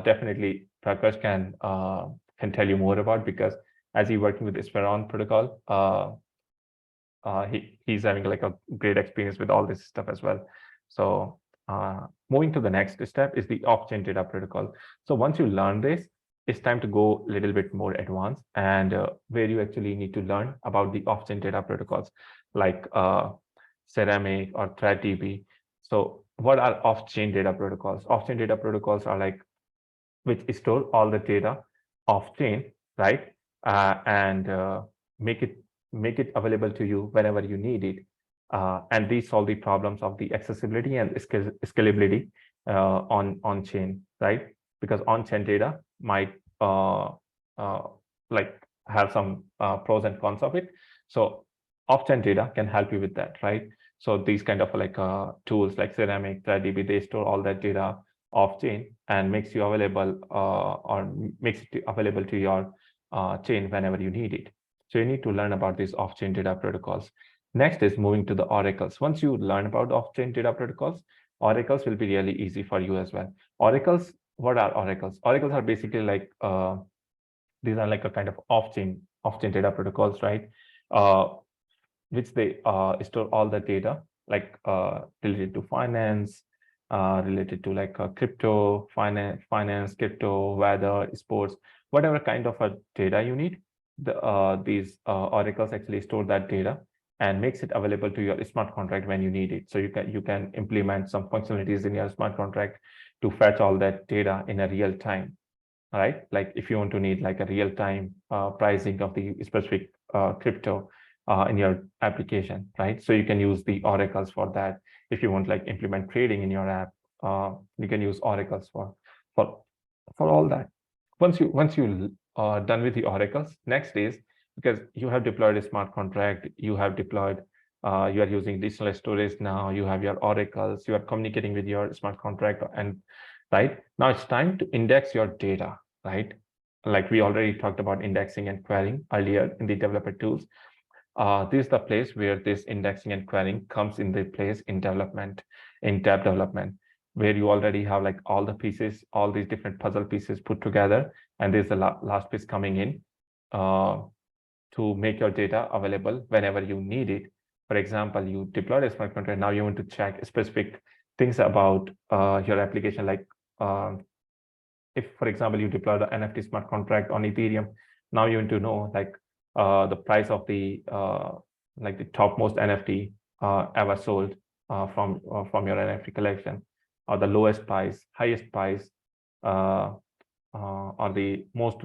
definitely Prakash can tell you more about, because as he's working with Esperon protocol, he's having like a great experience with all this stuff as well. So moving to the next step is the off-chain data protocol. So once you learn this, it's time to go a little bit more advanced, and where you actually need to learn about the off-chain data protocols like Ceramic or ThreadDB. So what are off-chain data protocols? Off-chain data protocols are like which store all the data off-chain, right? And make it available to you whenever you need it. And these solve the problems of the accessibility and scalability on-chain, right? Because on-chain data might like have some pros and cons of it. So off-chain data can help you with that, right? So these kind of like tools like Ceramic, ThreadDB, they store all that data off-chain and makes you available or makes it available to your chain whenever you need it. So you need to learn about these off-chain data protocols. Next is moving to the oracles. Once you learn about off-chain data protocols, oracles will be really easy for you as well. Oracles, what are oracles? Oracles are basically like these are like a kind of off-chain data protocols, right? Which they store all the data like related to finance, related to like crypto, finance, crypto, weather, sports, whatever kind of a data you need. These oracles actually store that data and makes it available to your smart contract when you need it. So you can implement some functionalities in your smart contract to fetch all that data in a real time, right? Like if you want to need like a real time pricing of the specific crypto in your application, right? So you can use the oracles for that. If you want like implement trading in your app, you can use oracles for all that. Once you done with the oracles, next is, because you have deployed a smart contract, you have deployed, you are using decentralized storage now, you have your oracles, you are communicating with your smart contract, and right now it's time to index your data, right? Like we already talked about indexing and querying earlier in the developer tools. This is the place where this indexing and querying comes in the place in development, in tab development, where you already have like all the pieces, all these different puzzle pieces put together, and there's the last piece coming in to make your data available whenever you need it. For example, you deployed a smart contract, now you want to check specific things about your application, like if, for example, you deploy the NFT smart contract on Ethereum, now you want to know like the price of the like the topmost NFT ever sold from your NFT collection, or the lowest price, highest price, or the most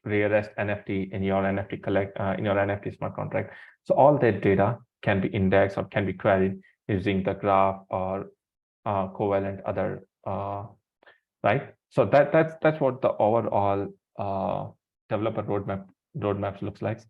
rarest NFT in your NFT in your NFT smart contract. So all that data can be indexed or can be queried using the graph or covalent other right. So that's what the overall developer roadmaps looks like.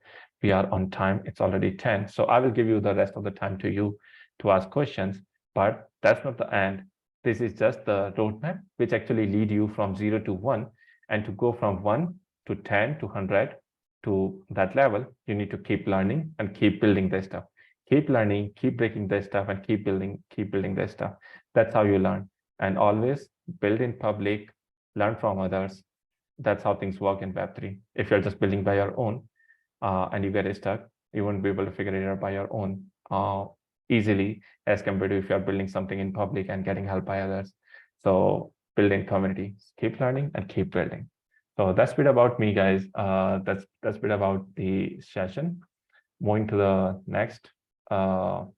We are on time. It's already 10. So I will give you the rest of the time to you to ask questions, but that's not the end. This is just the roadmap, which actually lead you from 0 to 1, and to go from 1 to 10 to 100 to that level, you need to keep learning and keep building this stuff. Keep learning, keep breaking this stuff, and keep building this stuff. That's how you learn. And always build in public, learn from others. That's how things work in Web3. If you're just building by your own and you get stuck, you won't be able to figure it out by your own easily, as compared to if you're building something in public and getting help by others. So build in community, keep learning and keep building. So that's a bit about me, guys. That's a bit about the session. Moving to the next. So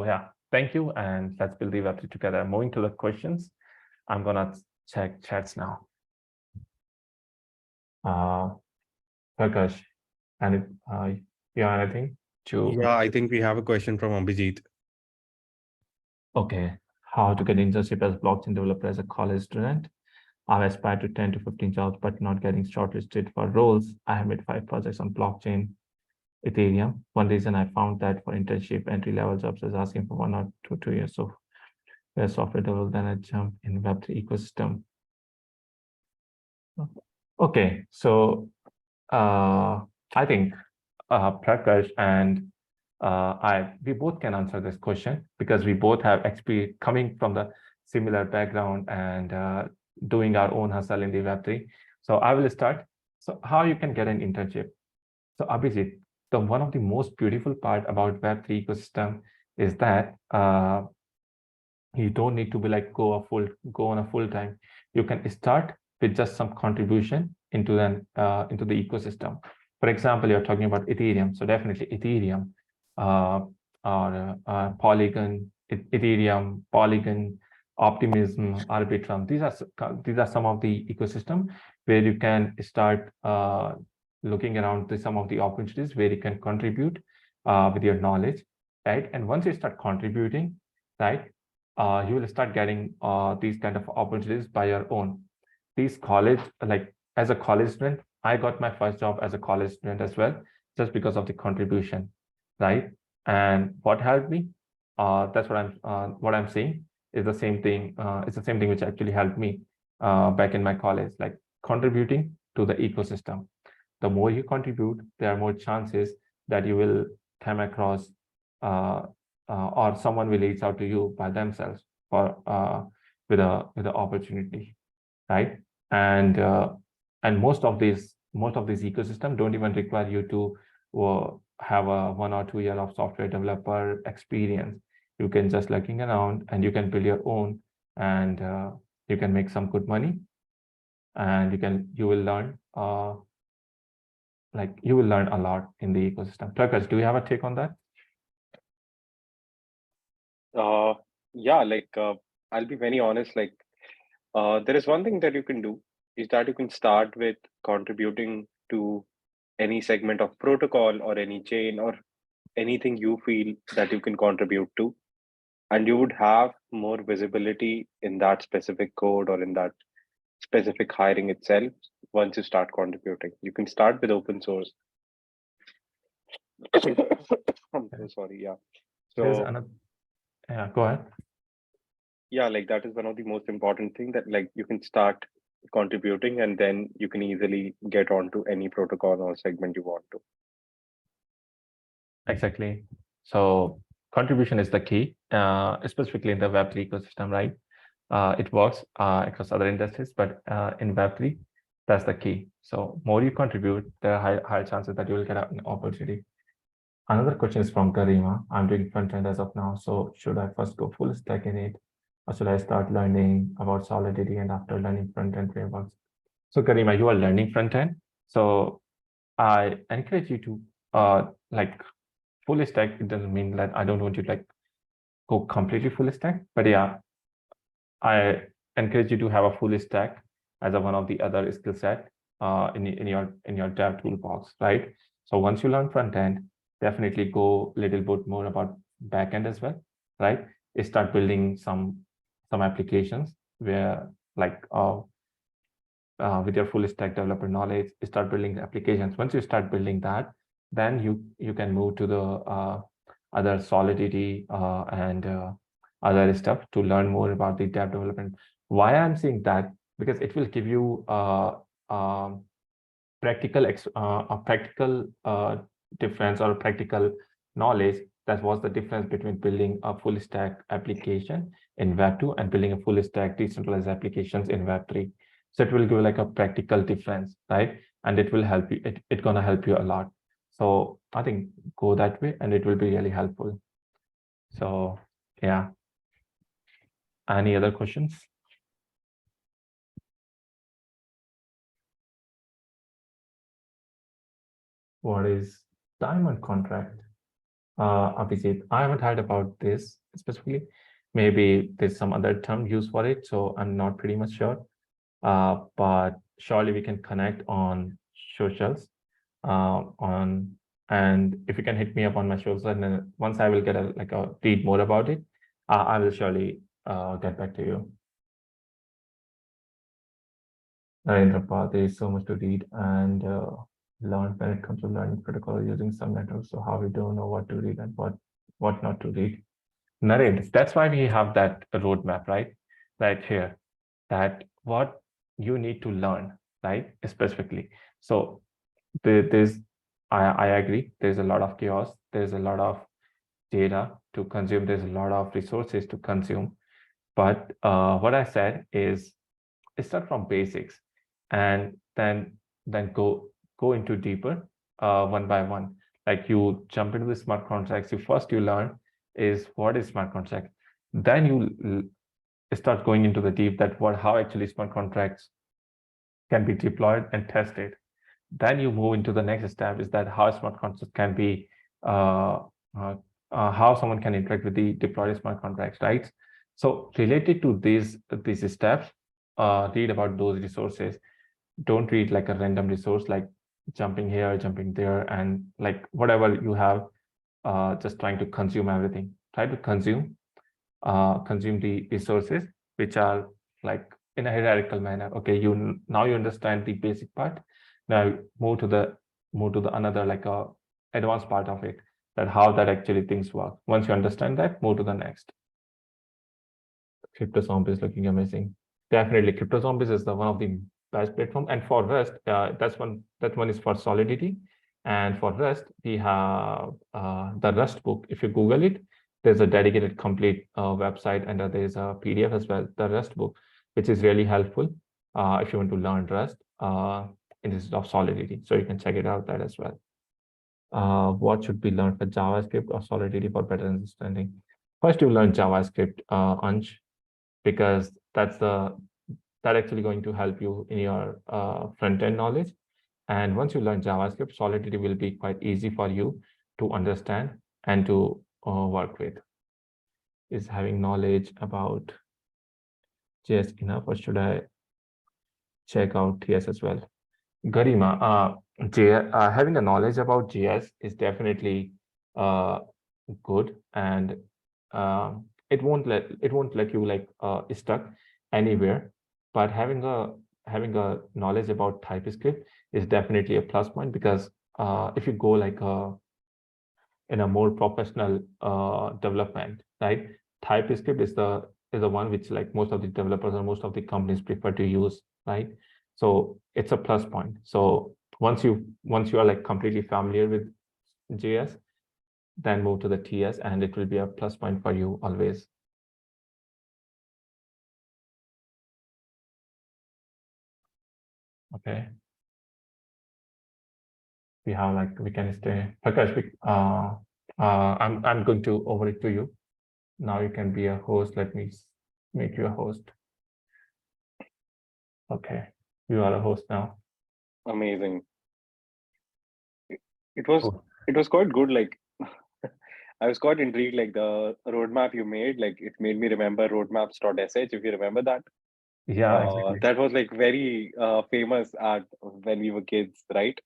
yeah, thank you, and let's build the Web3 together. Moving to the questions. I'm gonna check chats now. Prakash, and you have anything to? Yeah, I think we have a question from Abhijit. Okay, how to get internship as blockchain developer as a college student? I've aspired to 10 to 15 jobs, but not getting shortlisted for roles. I have made 5 projects on blockchain. Ethereum. One reason I found that for internship entry-level jobs is asking for 1 or 2 years of software development, then I jump in Web3 ecosystem. Okay, so I think Prakash and we both can answer this question because we both have experience coming from the similar background and doing our own hustle in the Web3. So I will start. So how you can get an internship? So Abhijit, one of the most beautiful part about Web3 ecosystem is that you don't need to be like go on a full time. You can start with just some contribution into the ecosystem. For example, you're talking about Ethereum, so definitely Ethereum or Polygon, Ethereum, Polygon, Optimism, Arbitrum. These are some of the ecosystem where you can start looking around some of the opportunities where you can contribute with your knowledge, right? And once you start contributing, right, you will start getting these kind of opportunities by your own. These college, like as a college student, I got my first job as a college student as well, just because of the contribution, right? And what helped me? That's what I'm saying is the same thing. It's the same thing which actually helped me back in my college, like contributing to the ecosystem. The more you contribute, there are more chances that you will come across or someone will reach out to you by themselves for with a opportunity, right? And most of these ecosystem don't even require you to have a 1 or 2 year of software developer experience. You can just looking around and you can build your own, and you can make some good money, and you will learn you will learn a lot in the ecosystem. Prakash, do you have a take on that? Yeah, I'll be very honest, there is one thing that you can do is that you can start with contributing to any segment of protocol or any chain or anything you feel that you can contribute to, and you would have more visibility in that specific code or in that specific hiring itself. Once you start contributing, you can start with open source. I'm so sorry. Yeah. There's So another. Yeah, go ahead. yeah, that is one of the most important thing, that you can start contributing and then you can easily get onto any protocol or segment you want to. Exactly. So contribution is the key, specifically in the Web3 ecosystem, right? It works across other industries, but in Web3, that's the key. So more you contribute, there are higher chances that you will get an opportunity. Another question is from Karima. I'm doing front end as of now. So should I first go full stack in it, or should I start learning about Solidity and after learning front end frameworks? So Karima, you are learning front end. So I encourage you to full stack. It doesn't mean that I don't want you to go completely full stack, but yeah, I encourage you to have a full stack as one of the other skill set in your dev toolbox, right? So once you learn front end, definitely go a little bit more about back end as well, right? Start building some applications where with your full stack developer knowledge, start building applications. Once you start building that, then you can move to the other Solidity and other stuff to learn more about the dev development. Why I'm saying that? Because it will give you a practical difference or practical knowledge. That was the difference between building a full stack application in Web 2 and building a full stack decentralized applications in Web 3. So it will give like a practical difference, right? And it will help you. It's gonna help you a lot. So I think go that way, and it will be really helpful. So yeah. Any other questions? What is diamond contract? Abhijit, I haven't heard about this specifically. Maybe there's some other term used for it, so I'm not pretty much sure. But surely we can connect on socials. And if you can hit me up on my socials, and then once I will get a read more about it, I will surely get back to you. Narendra, there is so much to read, and learned when it comes to learning protocol using some networks. So how we don't know what to read and what not to read. Narrate. That's why we have that roadmap, right? Right here. That what you need to learn, right? Specifically. So there's I agree. There's a lot of chaos. There's a lot of data to consume. There's a lot of resources to consume. But what I said is start from basics and then go into deeper one by one. Like you jump into the smart contracts. You learn is what is smart contract. Then you start going into the deep that how actually smart contracts can be deployed and tested. Then you move into the next step is that how smart contracts can be how someone can interact with the deployed smart contracts, right? So related to these steps, read about those resources. Don't read like a random resource, like jumping here, jumping there, and like whatever you have, just trying to consume everything. Try to consume the resources which are like in a hierarchical manner. Okay, now you understand the basic part. Now move to the another like a advanced part of it, that how that actually things work. Once you understand that, move to the next. Crypto Zombies looking amazing. Definitely, Crypto Zombies is the one of the best platform. And for Rust, that one is for Solidity. And for Rust, we have the Rust book. If you Google it, there's a dedicated complete website, and there's a PDF as well, the Rust book, which is really helpful if you want to learn Rust instead of Solidity. So you can check it out that as well. What should be learned for JavaScript or Solidity for better understanding? First, you learn JavaScript, Ansh, because that actually going to help you in your front-end knowledge. And once you learn JavaScript, Solidity will be quite easy for you to understand and to work with. Is having knowledge about JS enough, or should I check out TS as well? Garima, having a knowledge about JS is definitely good, and it won't let you like stuck anywhere. But having a knowledge about TypeScript is definitely a plus point, because if you go like in a more professional development, right? TypeScript is the one which like most of the developers or most of the companies prefer to use, right? So it's a plus point. So once you are like completely familiar with JS, then move to the TS, and it will be a plus point for you always. Okay. We have like, we can stay. Prakash, I'm going to over it to you. Now you can be a host. Let me make you a host. Okay, you are a host now. Amazing. It was quite good. Like I was quite intrigued. Like the roadmap you made, like it made me remember roadmaps.sh. If you remember that, Yeah, exactly. that was like very famous at when we were kids, right?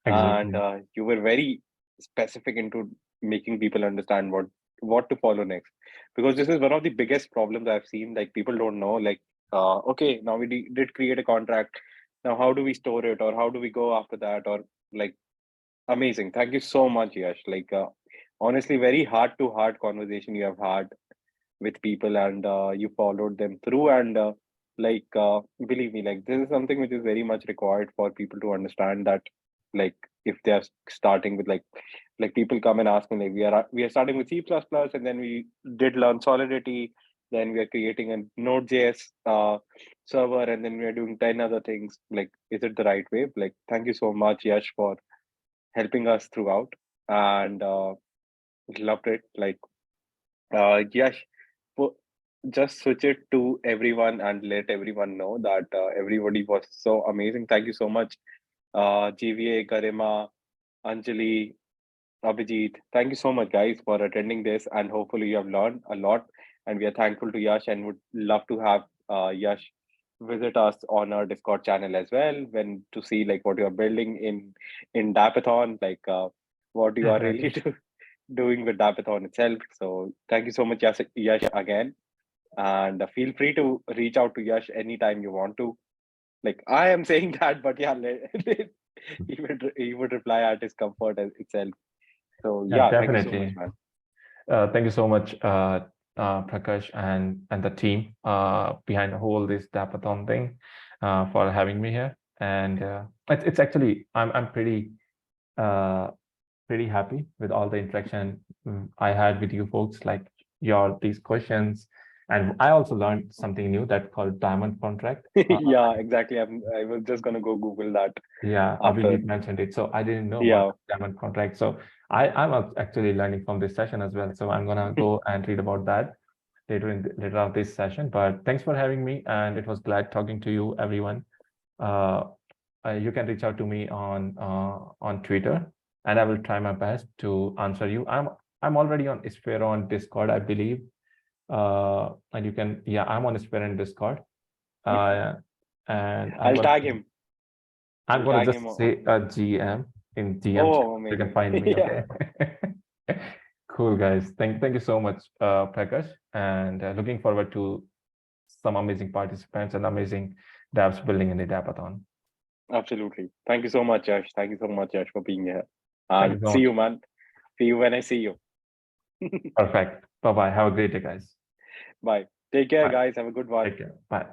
Exactly. And you were very specific into making people understand what to follow next, because this is one of the biggest problems I've seen. Like people don't know, like okay, now we did create a contract, now how do we store it, or how do we go after that, or like amazing. Thank you so much, Yash. Like honestly, very heart to heart conversation you have had with people, and you followed them through, and believe me, like this is something which is very much required for people to understand that, like if they are starting with like people come and ask me, like we are starting with C++, and then we did learn Solidity, then we are creating a Node.js server, and then we are doing 10 other things. Like, is it the right way? Like, thank you so much, Yash, for helping us throughout, and loved it. Like Yash, just switch it to everyone and let everyone know that everybody was so amazing. Thank you so much, GVA, Garima, Anjali, Abhijit. Thank you so much, guys, for attending this, and hopefully you have learned a lot. And we are thankful to Yash, and would love to have Yash visit us on our Discord channel as well, when to see like what you are building in Dappathon, like what you are really doing with Dappathon itself. So thank you so much, Yash again. And feel free to reach out to Yash anytime you want to. Like I am saying that, but yeah, he would reply at his comfort itself. So Yeah, yeah, thank you so much, definitely. man. Thank you so much, Prakash and the team behind the whole this Dappathon thing for having me here. And it's actually I'm pretty happy with all the interaction I had with you folks, like these questions. And I also learned something new that called diamond contract. Yeah, exactly. I was just gonna go Google that Yeah, after. Abhijit mentioned it. So I didn't know about Yeah. diamond contract. So I'm actually learning from this session as well. So I'm gonna go and read about that later on this session. But thanks for having me, and it was glad talking to you, everyone. Uh, you can reach out to me on Twitter, and I will try my best to answer you. I'm already on Sphere on Discord, I believe. And you can, yeah, I'm on Sphere in Discord. And I'll tag him. I'm I'll gonna tag just him. say a GM in DM chat. Oh, You can amazing. find me. Yeah. Okay. Cool, guys. Thank you so much, Prakash, and looking forward to some amazing participants and amazing dApps building in the Dappathon. Absolutely. Thank you so much, Yash. Thank you so much, Yash, for being here. Thank And you so see much. you, man. See you when I see you. Perfect. Bye bye. Have a great day, guys. Bye. Take care, Bye. guys. Have a good one. Take care. Bye.